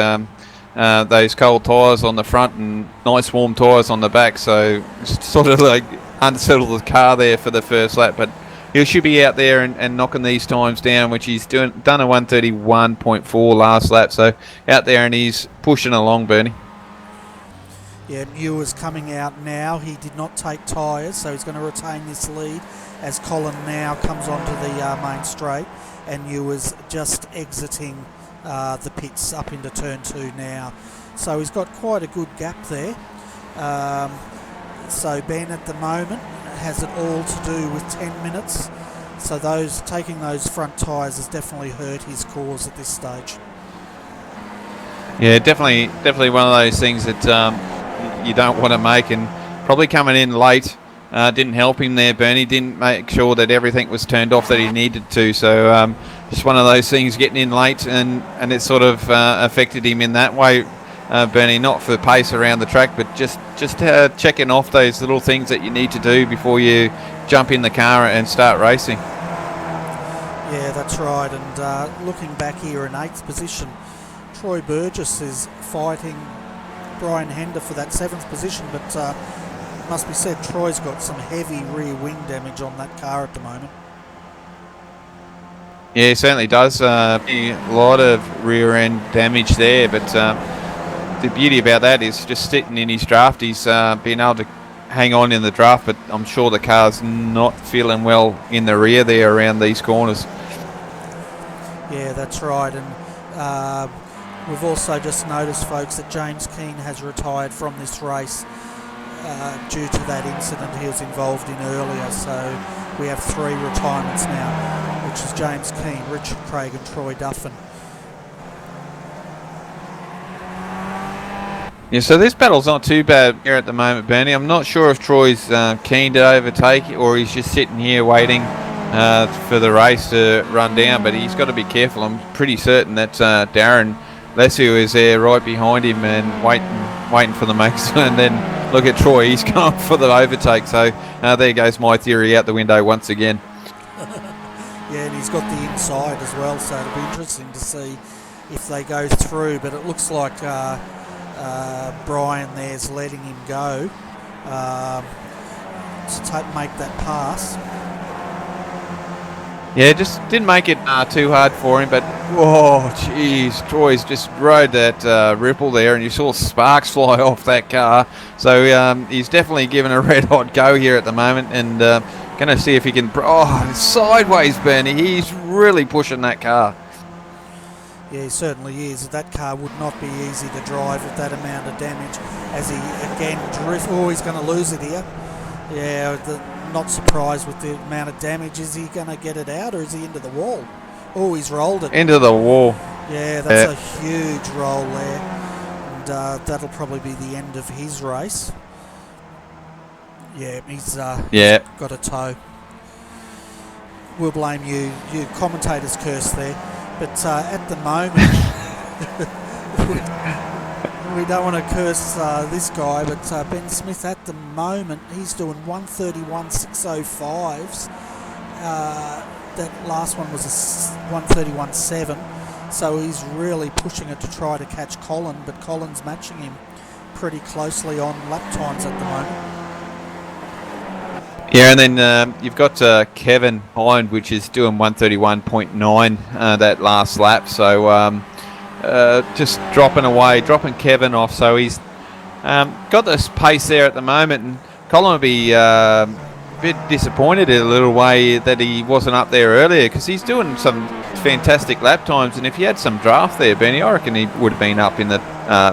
those cold tyres on the front and nice warm tyres on the back, so sort of like unsettled the car there for the first lap. But he should be out there and knocking these times down, which he's done a 1:31.4 last lap, so out there and he's pushing along, Bernie. Yeah, Ewer's coming out now. He did not take tyres, so he's going to retain this lead as Colin now comes onto the main straight, and Ewer's just exiting the pits up into turn 2 now. So he's got quite a good gap there. So Ben at the moment has it all to do with 10 minutes. So taking those front tyres has definitely hurt his cause at this stage. Yeah, definitely one of those things that you don't want to make, and probably coming in late didn't help him there, Bernie. Didn't make sure that everything was turned off that he needed to, so just one of those things, getting in late, and it sort of affected him in that way, Bernie. Not for pace around the track, but just checking off those little things that you need to do before you jump in the car and start racing. Yeah, that's right. And looking back here in 8th position, Troy Burgess is fighting Brian Hender for that 7th position, but must be said, Troy's got some heavy rear wing damage on that car at the moment. Yeah, it certainly does. A lot of rear end damage there, but the beauty about that is just sitting in his draft, he's been able to hang on in the draft, but I'm sure the car's not feeling well in the rear there around these corners. Yeah, that's right. And we've also just noticed, folks, that James Keane has retired from this race due to that incident he was involved in earlier. So we have 3 retirements now, which is James Keane, Richard Craig and Troy Duffin. Yeah, so this battle's not too bad here at the moment, Bernie. I'm not sure if Troy's keen to overtake or he's just sitting here waiting for the race to run down, but he's got to be careful. I'm pretty certain that Darren Lesieux is there right behind him and waiting for the makes. And then look at Troy, he's going for the overtake. So there goes my theory out the window once again. Yeah, and he's got the inside as well, so it'll be interesting to see if they go through. But it looks like Brian there's letting him go to make that pass. Yeah, just didn't make it too hard for him, but whoa, jeez, Troy's just rode that ripple there, and you saw sparks fly off that car. So he's definitely given a red hot go here at the moment, and going to see if he can. Oh, sideways, Bernie. He's really pushing that car. Yeah, he certainly is. That car would not be easy to drive with that amount of damage. As he again drifts. Oh, he's going to lose it here. Yeah, not surprised with the amount of damage. Is he going to get it out, or is he into the wall? Oh, he's rolled it. Into the wall. Yeah, that's a huge roll there. And that'll probably be the end of his race. Yeah, he's got a tow. We'll blame you. You commentator's curse there. But at the moment, we don't want to curse this guy, but Ben Smith at the moment, he's doing 131.605s. That last one was a 131.7, so he's really pushing it to try to catch Colin, but Colin's matching him pretty closely on lap times at the moment. Yeah, and then you've got Kevin Hind, which is doing 131.9 that last lap. So just dropping Kevin off. So he's got this pace there at the moment. And Colin will be a bit disappointed in a little way that he wasn't up there earlier, because he's doing some fantastic lap times. And if he had some draft there, Benny, I reckon he would have been up in the, a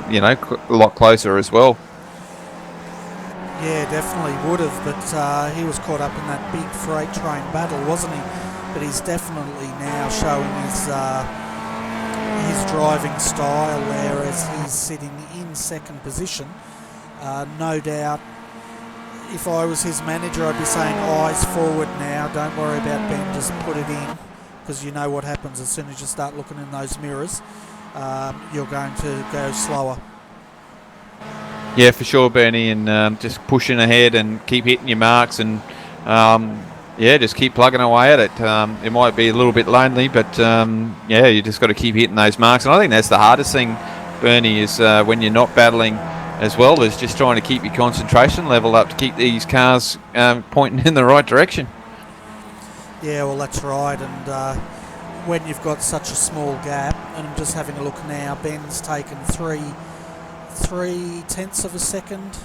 lot closer as well. Yeah, definitely would have, but he was caught up in that big freight train battle, wasn't he? But he's definitely now showing his driving style there as he's sitting in second position. No doubt, if I was his manager, I'd be saying eyes forward now. Don't worry about Ben, just put it in, because you know what happens as soon as you start looking in those mirrors. You're going to go slower. Yeah, for sure, Bernie, and just pushing ahead and keep hitting your marks, and just keep plugging away at it. It might be a little bit lonely, but you just got to keep hitting those marks. And I think that's the hardest thing, Bernie, is when you're not battling as well, is just trying to keep your concentration level up to keep these cars pointing in the right direction. Yeah, well, that's right, and when you've got such a small gap, and I'm just having a look now, Ben's taken 3/10 of a second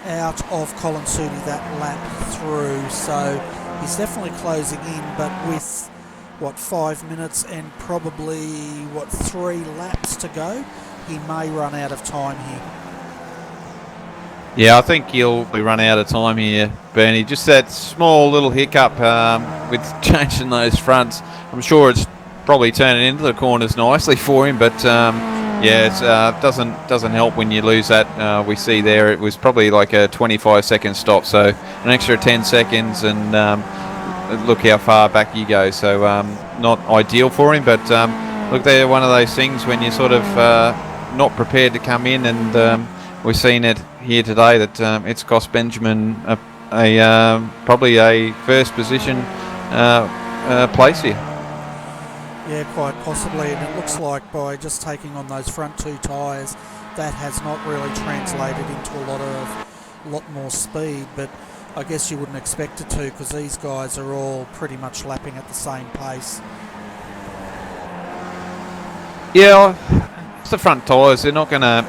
out of Colin Sudi that lap through, so he's definitely closing in, but with 5 minutes and probably 3 laps to go, he may run out of time here. Yeah, I think he'll be run out of time here, Bernie. Just that small little hiccup with changing those fronts. I'm sure it's probably turning into the corners nicely for him, but it doesn't help when you lose that. We see there it was probably like a 25-second stop, so an extra 10 seconds, and look how far back you go. So not ideal for him, but look, they're one of those things when you're sort of not prepared to come in, and we've seen it here today that it's cost Benjamin probably a first position place here. Yeah, quite possibly, and it looks like by just taking on those front 2 tyres, that has not really translated into a lot more speed, but I guess you wouldn't expect it to, because these guys are all pretty much lapping at the same pace. Yeah, it's the front tyres. They're not gonna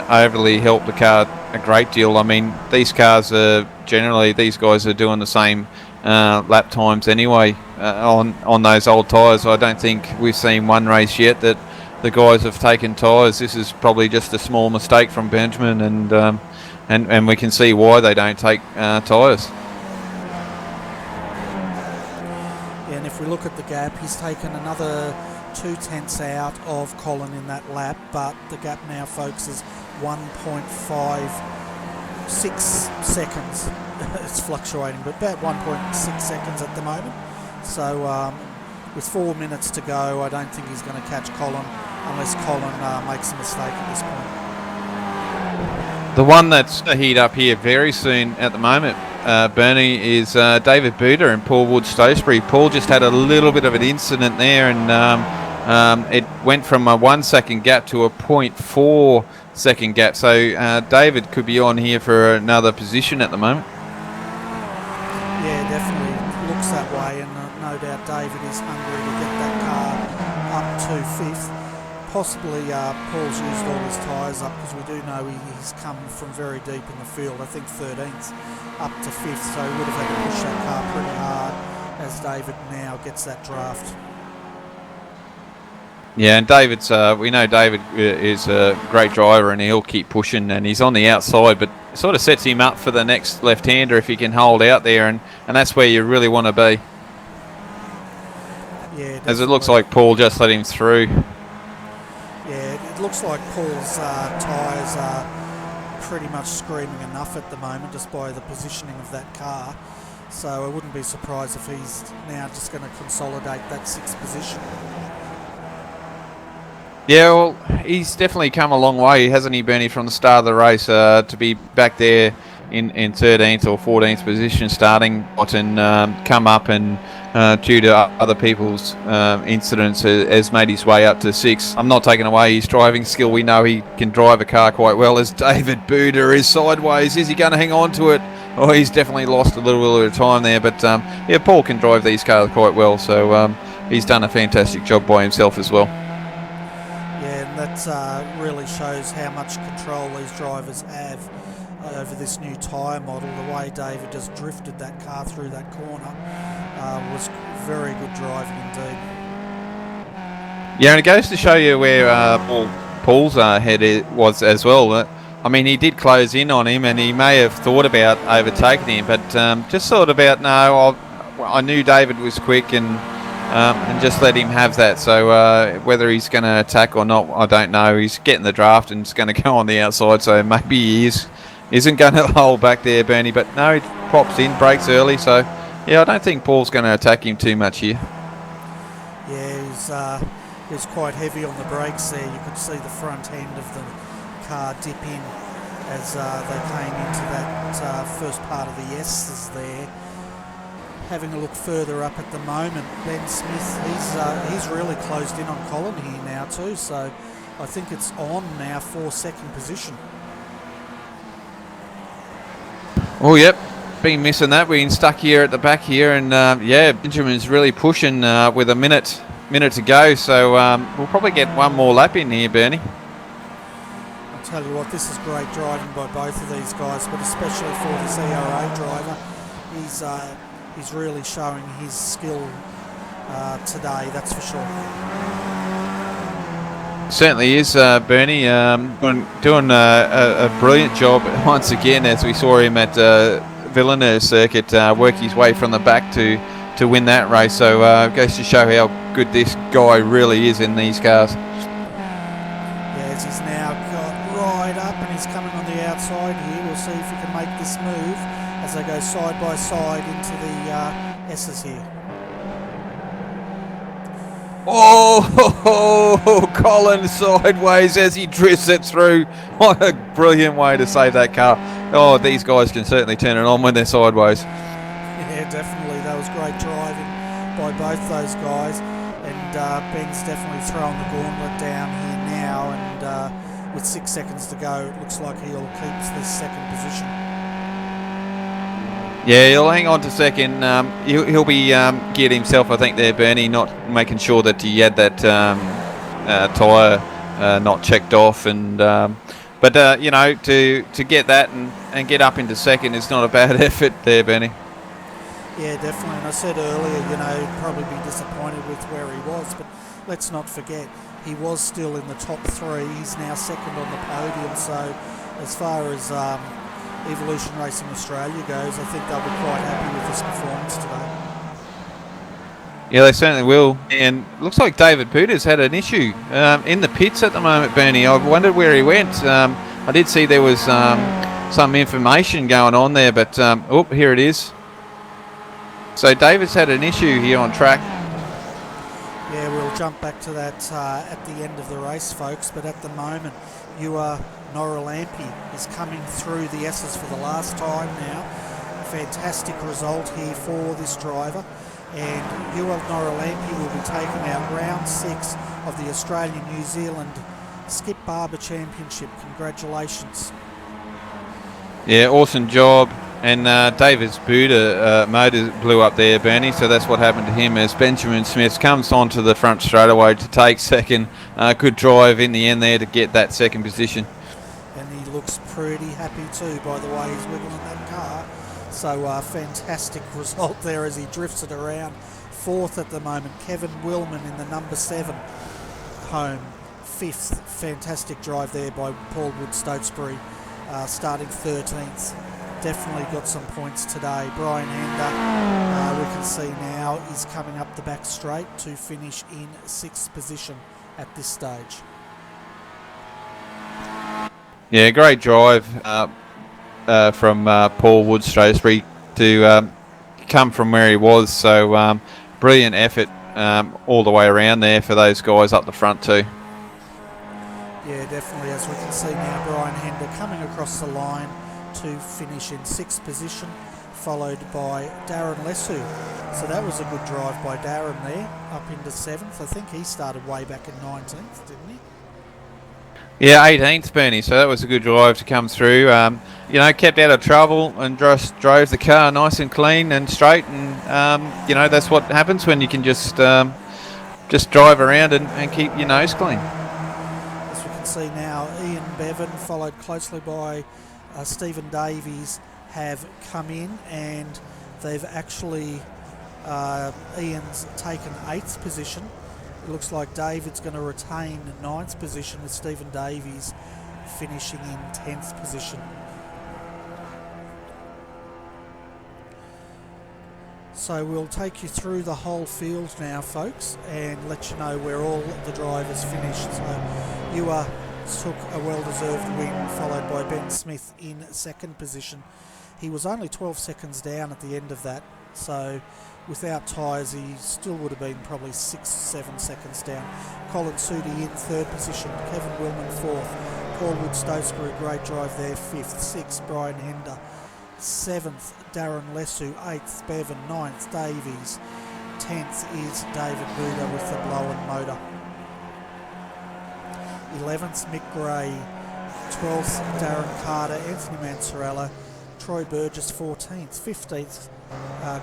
overly help the car a great deal. I mean, these cars are generally, these guys are doing the same lap times anyway on those old tyres. I don't think we've seen one race yet that the guys have taken tyres. This is probably just a small mistake from Benjamin, and we can see why they don't take tyres. Yeah, and if we look at the gap, he's taken another 0.2 out of Colin in that lap, but the gap now, folks, is 1.56 seconds. It's fluctuating, but about 1.6 seconds at the moment. So with 4 minutes to go, I don't think he's going to catch Colin unless Colin makes a mistake at this point. The one that's heat up here very soon at the moment, Bernie, is David Buda and Paul Wood-Stowsbury. Paul just had a little bit of an incident there, and it went from a 1 second gap to a 0.4 second gap. So David could be on here for another position at the moment. Yeah, definitely looks that way, and no doubt David is hungry to get that car up to 5th. Possibly Paul's used all his tyres up, because we do know he's come from very deep in the field. I think 13th up to 5th, so he would have had to push that car pretty hard as David now gets that draft. Yeah, and David's, we know David is a great driver, and he'll keep pushing, and he's on the outside, but it sort of sets him up for the next left-hander if he can hold out there, and that's where you really want to be. Yeah, as it looks like Paul just let him through. Yeah, it looks like Paul's tyres are pretty much screaming enough at the moment, just by the positioning of that car. So I wouldn't be surprised if he's now just going to consolidate that 6th position. Yeah, well, he's definitely come a long way, hasn't he, Bernie, from the start of the race to be back there in 13th or 14th position starting, and come up and due to other people's incidents has made his way up to 6th. I'm not taking away his driving skill. We know he can drive a car quite well. As David Buda is sideways, is he going to hang on to it? Oh, he's definitely lost a little bit of time there, but yeah, Paul can drive these cars quite well, so he's done a fantastic job by himself as well. Yeah, and that really shows how much control these drivers have over this new tyre model. The way David just drifted that car through that corner was very good driving indeed. Yeah, and it goes to show you where Paul's head was as well. I mean, he did close in on him, and he may have thought about overtaking him, but just thought about, no, I knew David was quick, and just let him have that. So whether he's going to attack or not, I don't know. He's getting the draft and it's going to go on the outside, so maybe he isn't going to hold back there, Bernie. But no, he pops in, brakes early, so yeah, I don't think Paul's going to attack him too much here. Yeah, he's quite heavy on the brakes there. You could see the front end of the car dip in as they came into that first part of the S's there. Having a look further up at the moment, Ben Smith, he's really closed in on Colin here now too, so I think it's on now for 2nd position. Oh, yep, been missing that. We've been stuck here at the back here, and yeah, Benjamin's really pushing with a minute to go, so we'll probably get one more lap in here, Bernie. I'll tell you what, this is great driving by both of these guys, but especially for this ERA driver. He's really showing his skill today, that's for sure. Certainly is, Bernie. Doing a brilliant job once again, as we saw him at Villeneuve circuit, work his way from the back to win that race. So it goes to show how good this guy really is in these cars. Yes, he's now got right up and he's coming on the outside here. We'll see if he can make this move as they go side by side into the S's here. Oh, Colin sideways as he drifts it through. What a brilliant way to save that car. Oh, these guys can certainly turn it on when they're sideways. Yeah, definitely. That was great driving by both those guys. And Ben's definitely throwing the gauntlet down here now. And with 6 seconds to go, it looks like he'll keep this 2nd position. Yeah, he'll hang on to 2nd. He'll be geared himself, I think, there, Bernie, not making sure that he had that tyre not checked off, and but you know, to get that and get up into second is not a bad effort there, Benny. Yeah, definitely. And I said earlier, you know, he'd probably be disappointed with where he was, but let's not forget, he was still in the top 3. He's now second on the podium, so as far as Evolution Racing Australia goes, I think they'll be quite happy with this performance today. Yeah, they certainly will. And looks like David Buda's had an issue in the pits at the moment, Bernie. I wondered where he went. I did see there was some information going on there, but oh, here it is. So David's had an issue here on track. Yeah, we'll jump back to that at the end of the race, folks. But at the moment, Nora Lampe is coming through the S's for the last time now. Fantastic result here for this driver. And Nora Lampe will be taking out round 6 of the Australian-New Zealand Skip Barber Championship. Congratulations. Yeah, awesome job. And David's Buda motor blew up there, Bernie, so that's what happened to him as Benjamin Smith comes onto the front straightaway to take second. Good drive in the end there to get that second position. And he looks pretty happy too, by the way, he's wiggling that car. So fantastic result there as he drifts it around. 4th at the moment, Kevin Willman in the number 7 home. 5th, fantastic drive there by Paul Wood-Stotesbury, starting 13th. Definitely got some points today. Brian Hender, we can see now, is coming up the back straight to finish in 6th position at this stage. Yeah, great drive from Paul Wood-Stotesbury to come from where he was. So brilliant effort all the way around there for those guys up the front too. Yeah, definitely. As we can see now, Brian Hender coming across the line to finish in 6th position, followed by Darren Lesu. So that was a good drive by Darren there, up into 7th. I think he started way back in 19th, didn't he? Yeah, 18th, Bernie. So that was a good drive to come through. You know, kept out of trouble and just drove the car nice and clean and straight. And you know, that's what happens when you can just drive around and keep your nose clean. As we can see now, Ian Bevan, followed closely by Stephen Davies, have come in, and they've actually Ian's taken 8th position. It looks like David's going to retain 9th position, with Stephen Davies finishing in 10th position. So we'll take you through the whole field now, folks, and let you know where all the drivers finished. So Ewa took a well-deserved win, followed by Ben Smith in 2nd position. He was only 12 seconds down at the end of that, so without tyres he still would have been probably 6-7 seconds down. Colin Sudi in 3rd position, Kevin Willman 4th, Paul Wood-Stotesbury, great drive there, 5th, 6th Brian Hender, 7th Darren Lesu, 8th Bevan, 9th Davies, 10th is David Buda with the blown motor. 11th Mick Gray, 12th Darren Carter, Anthony Mansorella, Troy Burgess 14th, 15th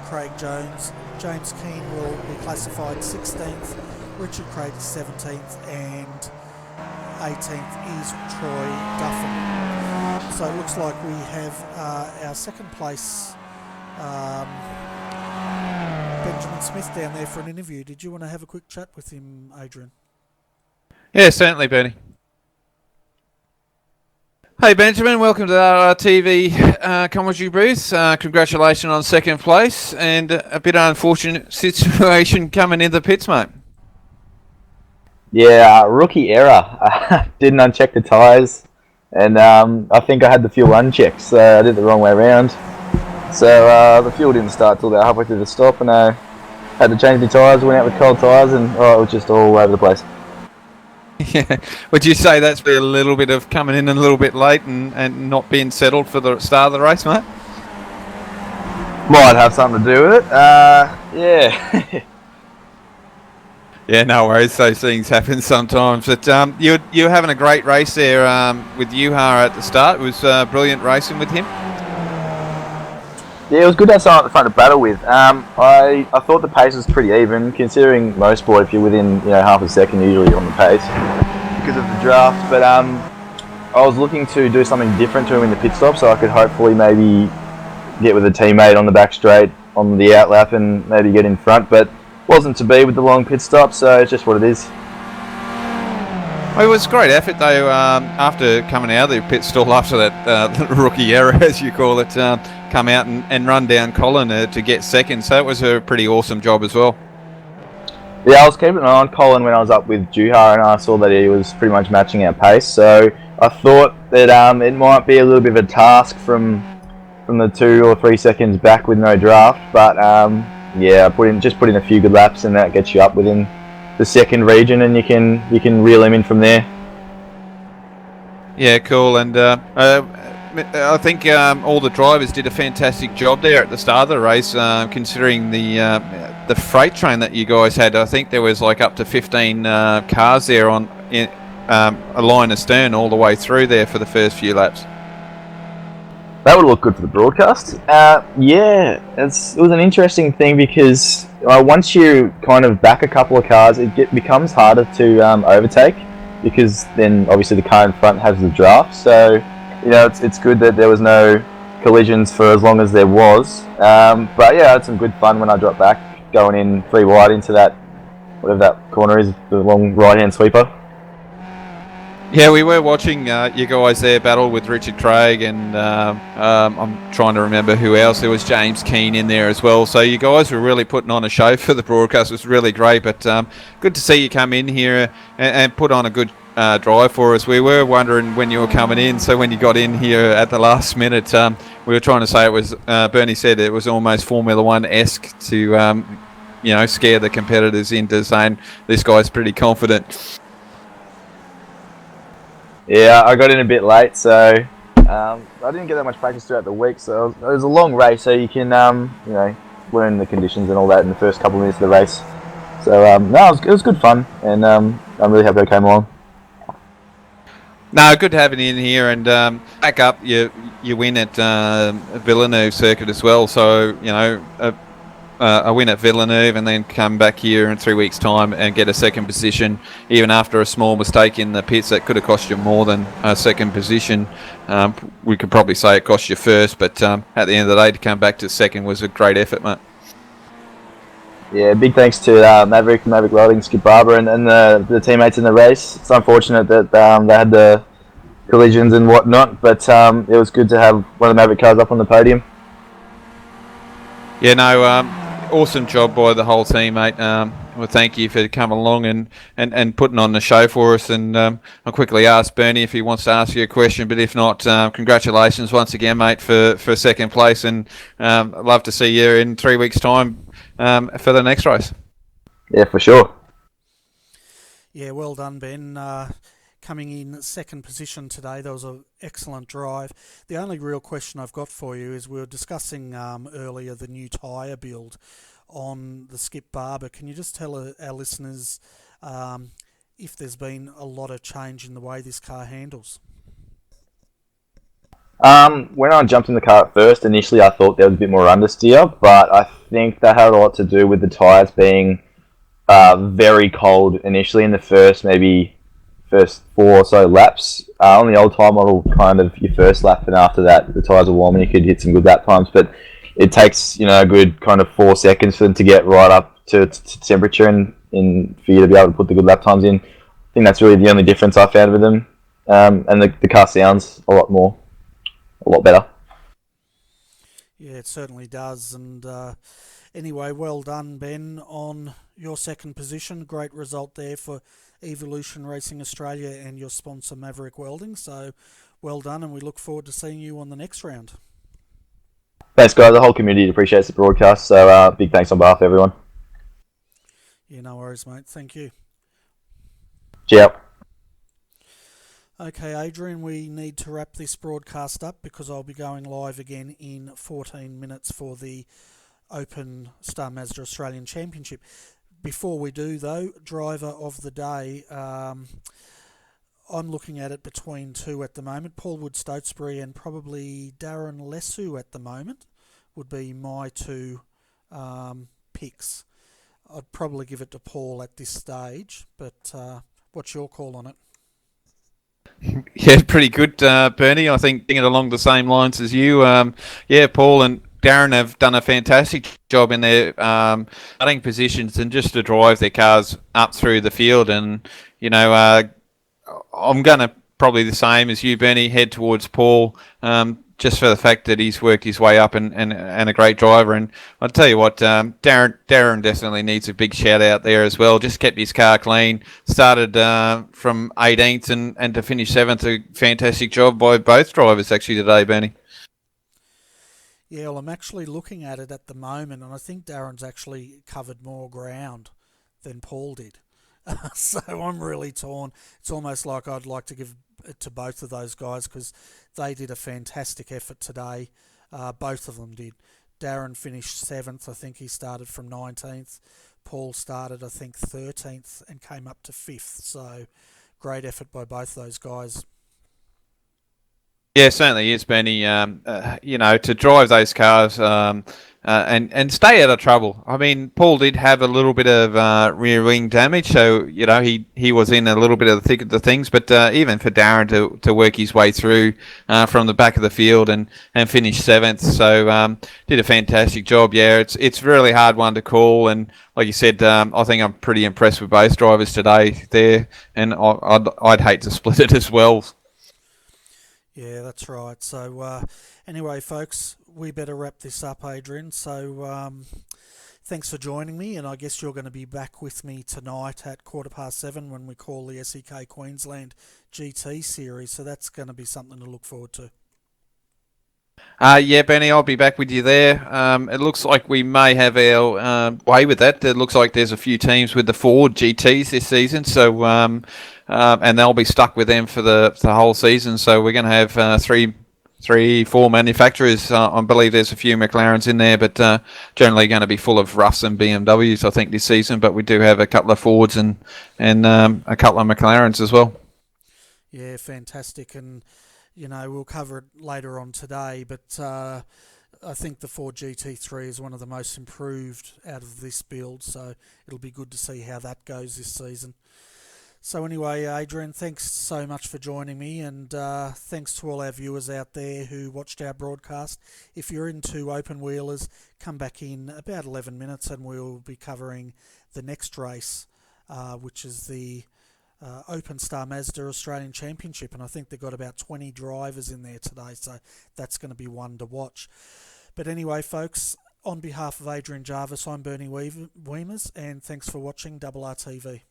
Craig Jones, James Keane will be classified 16th, Richard Craig 17th, and 18th is Troy Duffin. So it looks like we have our 2nd place Benjamin Smith down there for an interview. Did you want to have a quick chat with him, Adrian? Yeah, certainly, Bernie. Hey Benjamin, welcome to the RRTV commentary booth. Congratulations on 2nd place, and a bit unfortunate situation coming in the pits, mate. Yeah, rookie error. Didn't uncheck the tyres, and I think I had the fuel unchecked, so I did it the wrong way around. So the fuel didn't start till about halfway through the stop, and I had to change my tyres, went out with cold tyres, and it was just all over the place. Yeah, would you say that's been a little bit of coming in a little bit late and not being settled for the start of the race, mate? Might have something to do with it. Yeah. Yeah, no worries. Those things happen sometimes. But you're having a great race there with Juha at the start. It was brilliant racing with him. Yeah, it was good to have someone at the front to battle with. I thought the pace was pretty even, considering Mosport, if you're within half a second, usually you're on the pace because of the draft. But I was looking to do something different to him in the pit stop, so I could hopefully maybe get with a teammate on the back straight on the outlap and maybe get in front. But wasn't to be with the long pit stop, so it's just what it is. It was a great effort though. After coming out of the pit stall after that rookie error, as you call it, come out and run down Colin to get second. So it was a pretty awesome job as well. Yeah, I was keeping an eye on Colin when I was up with Juha, and I saw that he was pretty much matching our pace. So I thought that it might be a little bit of a task from the 2 or 3 seconds back with no draft. But yeah, put in a few good laps, and that gets you up within the second region, and you can reel him in from there. Yeah, cool. And I think all the drivers did a fantastic job there at the start of the race, considering the freight train that you guys had. I think there was like up to 15 cars there on a line astern all the way through there for the first few laps. That would look good for the broadcast. Yeah, it was an interesting thing because once you kind of back a couple of cars, it becomes harder to overtake, because then obviously the car in front has the draft. So it's good that there was no collisions for as long as there was. But yeah, I had some good fun when I dropped back, going in 3 wide into that, whatever that corner is, the long right-hand sweeper. Yeah, we were watching you guys there battle with Richard Craig, and I'm trying to remember who else. There was James Keane in there as well. So you guys were really putting on a show for the broadcast. It was really great, but good to see you come in here and put on a good drive for us. We were wondering when you were coming in, so when you got in here at the last minute, we were trying to say it was, Bernie said it was almost Formula One-esque to scare the competitors into saying this guy's pretty confident. Yeah, I got in a bit late, so I didn't get that much practice throughout the week. So it was a long race, so you can learn the conditions and all that in the first couple of minutes of the race. So no, it was good fun, and I'm really happy I came along. No, good having you in here, and back up you win at Villeneuve circuit as well. So a win at Villeneuve, and then come back here in 3 weeks' time and get a second position, even after a small mistake in the pits that could have cost you more than a second position. We could probably say it cost you first, but at the end of the day, to come back to second was a great effort, mate. Yeah, big thanks to Maverick Welding, Skip Barber, and the teammates in the race. It's unfortunate that they had the collisions and whatnot, but it was good to have one of the Maverick cars up on the podium. Yeah, no, awesome job by the whole team, mate. Well, thank you for coming along and putting on the show for us. And I'll quickly ask Bernie if he wants to ask you a question, but if not, congratulations once again, mate, for second place, and I'd love to see you in 3 weeks' time for the next race. Yeah, for sure. Yeah, well done, Ben. Coming in second position today, that was an excellent drive. The only real question I've got for you is, we were discussing earlier the new tyre build on the Skip Barber. Can you just tell our listeners if there's been a lot of change in the way this car handles? When I jumped in the car at first, initially I thought there was a bit more understeer, but I think that had a lot to do with the tyres being very cold initially in the first 4 or so laps. On the old tyre model, kind of your first lap, and after that the tyres are warm and you could hit some good lap times, but it takes a good kind of 4 seconds for them to get right up to temperature and for you to be able to put the good lap times in. I think that's really the only difference I found with them, and the car sounds a lot better. Yeah, it certainly does. And anyway, well done, Ben, on your second position. Great result there for Evolution Racing Australia and your sponsor Maverick Welding. So well done, and we look forward to seeing you on the next round. Thanks, guys. The whole community appreciates the broadcast, so big thanks on behalf of everyone. Yeah, no worries, mate. Thank you. Ciao. Okay, Adrian, we need to wrap this broadcast up because I'll be going live again in 14 minutes for the Open Star Mazda Australian Championship. Before we do, though, driver of the day, I'm looking at it between 2 at the moment, Paul Wood Stotesbury and probably Darren Lesu at the moment. would be my two picks. I'd probably give it to Paul at this stage, but what's your call on it? Yeah, pretty good, Bernie. I think thinking along the same lines as you. Yeah, Paul and Darren have done a fantastic job in their starting positions and just to drive their cars up through the field. And I'm going to probably the same as you, Bernie, head towards Paul. Just for the fact that he's worked his way up and a great driver. And I'll tell you what, Darren definitely needs a big shout out there as well. Just kept his car clean, started from 18th and to finish 7th. A fantastic job by both drivers actually today, Bernie. Yeah, well, I'm actually looking at it at the moment, and I think Darren's actually covered more ground than Paul did. So I'm really torn. It's almost like I'd like to give it to both of those guys because they did a fantastic effort today. Both of them did. Darren finished 7th. I think he started from 19th. Paul started, I think, 13th and came up to 5th. So great effort by both those guys. Yeah, certainly is, Benny. To drive those cars and stay out of trouble. I mean, Paul did have a little bit of rear wing damage, so he was in a little bit of the thick of the things. But even for Darren to work his way through from the back of the field and finish 7th, so did a fantastic job. Yeah, it's a really hard one to call, and like you said, I think I'm pretty impressed with both drivers today there, and I'd hate to split it as well. Yeah, that's right. So anyway, folks, we better wrap this up, Adrian. So thanks for joining me, and I guess you're going to be back with me tonight at 7:15 when we call the SEK Queensland GT Series. So that's going to be something to look forward to. Yeah, Benny, I'll be back with you there. It looks like we may have our way with that. It looks like there's a few teams with the Ford GTs this season, so and they'll be stuck with them for the whole season. So we're going to have four manufacturers. I believe there's a few McLarens in there, but generally going to be full of Ruffs and BMWs, I think, this season. But we do have a couple of Fords and a couple of McLarens as well. Yeah, fantastic. And we'll cover it later on today, but I think the Ford GT3 is one of the most improved out of this build, so it'll be good to see how that goes this season. So anyway, Adrian, thanks so much for joining me, and thanks to all our viewers out there who watched our broadcast. If you're into open wheelers, come back in about 11 minutes and we'll be covering the next race, which is the Open Star Mazda Australian Championship, and I think they've got about 20 drivers in there today, so that's going to be one to watch. But anyway, folks, on behalf of Adrian Jarvis, I'm Bernie Weemers, and thanks for watching RRTV.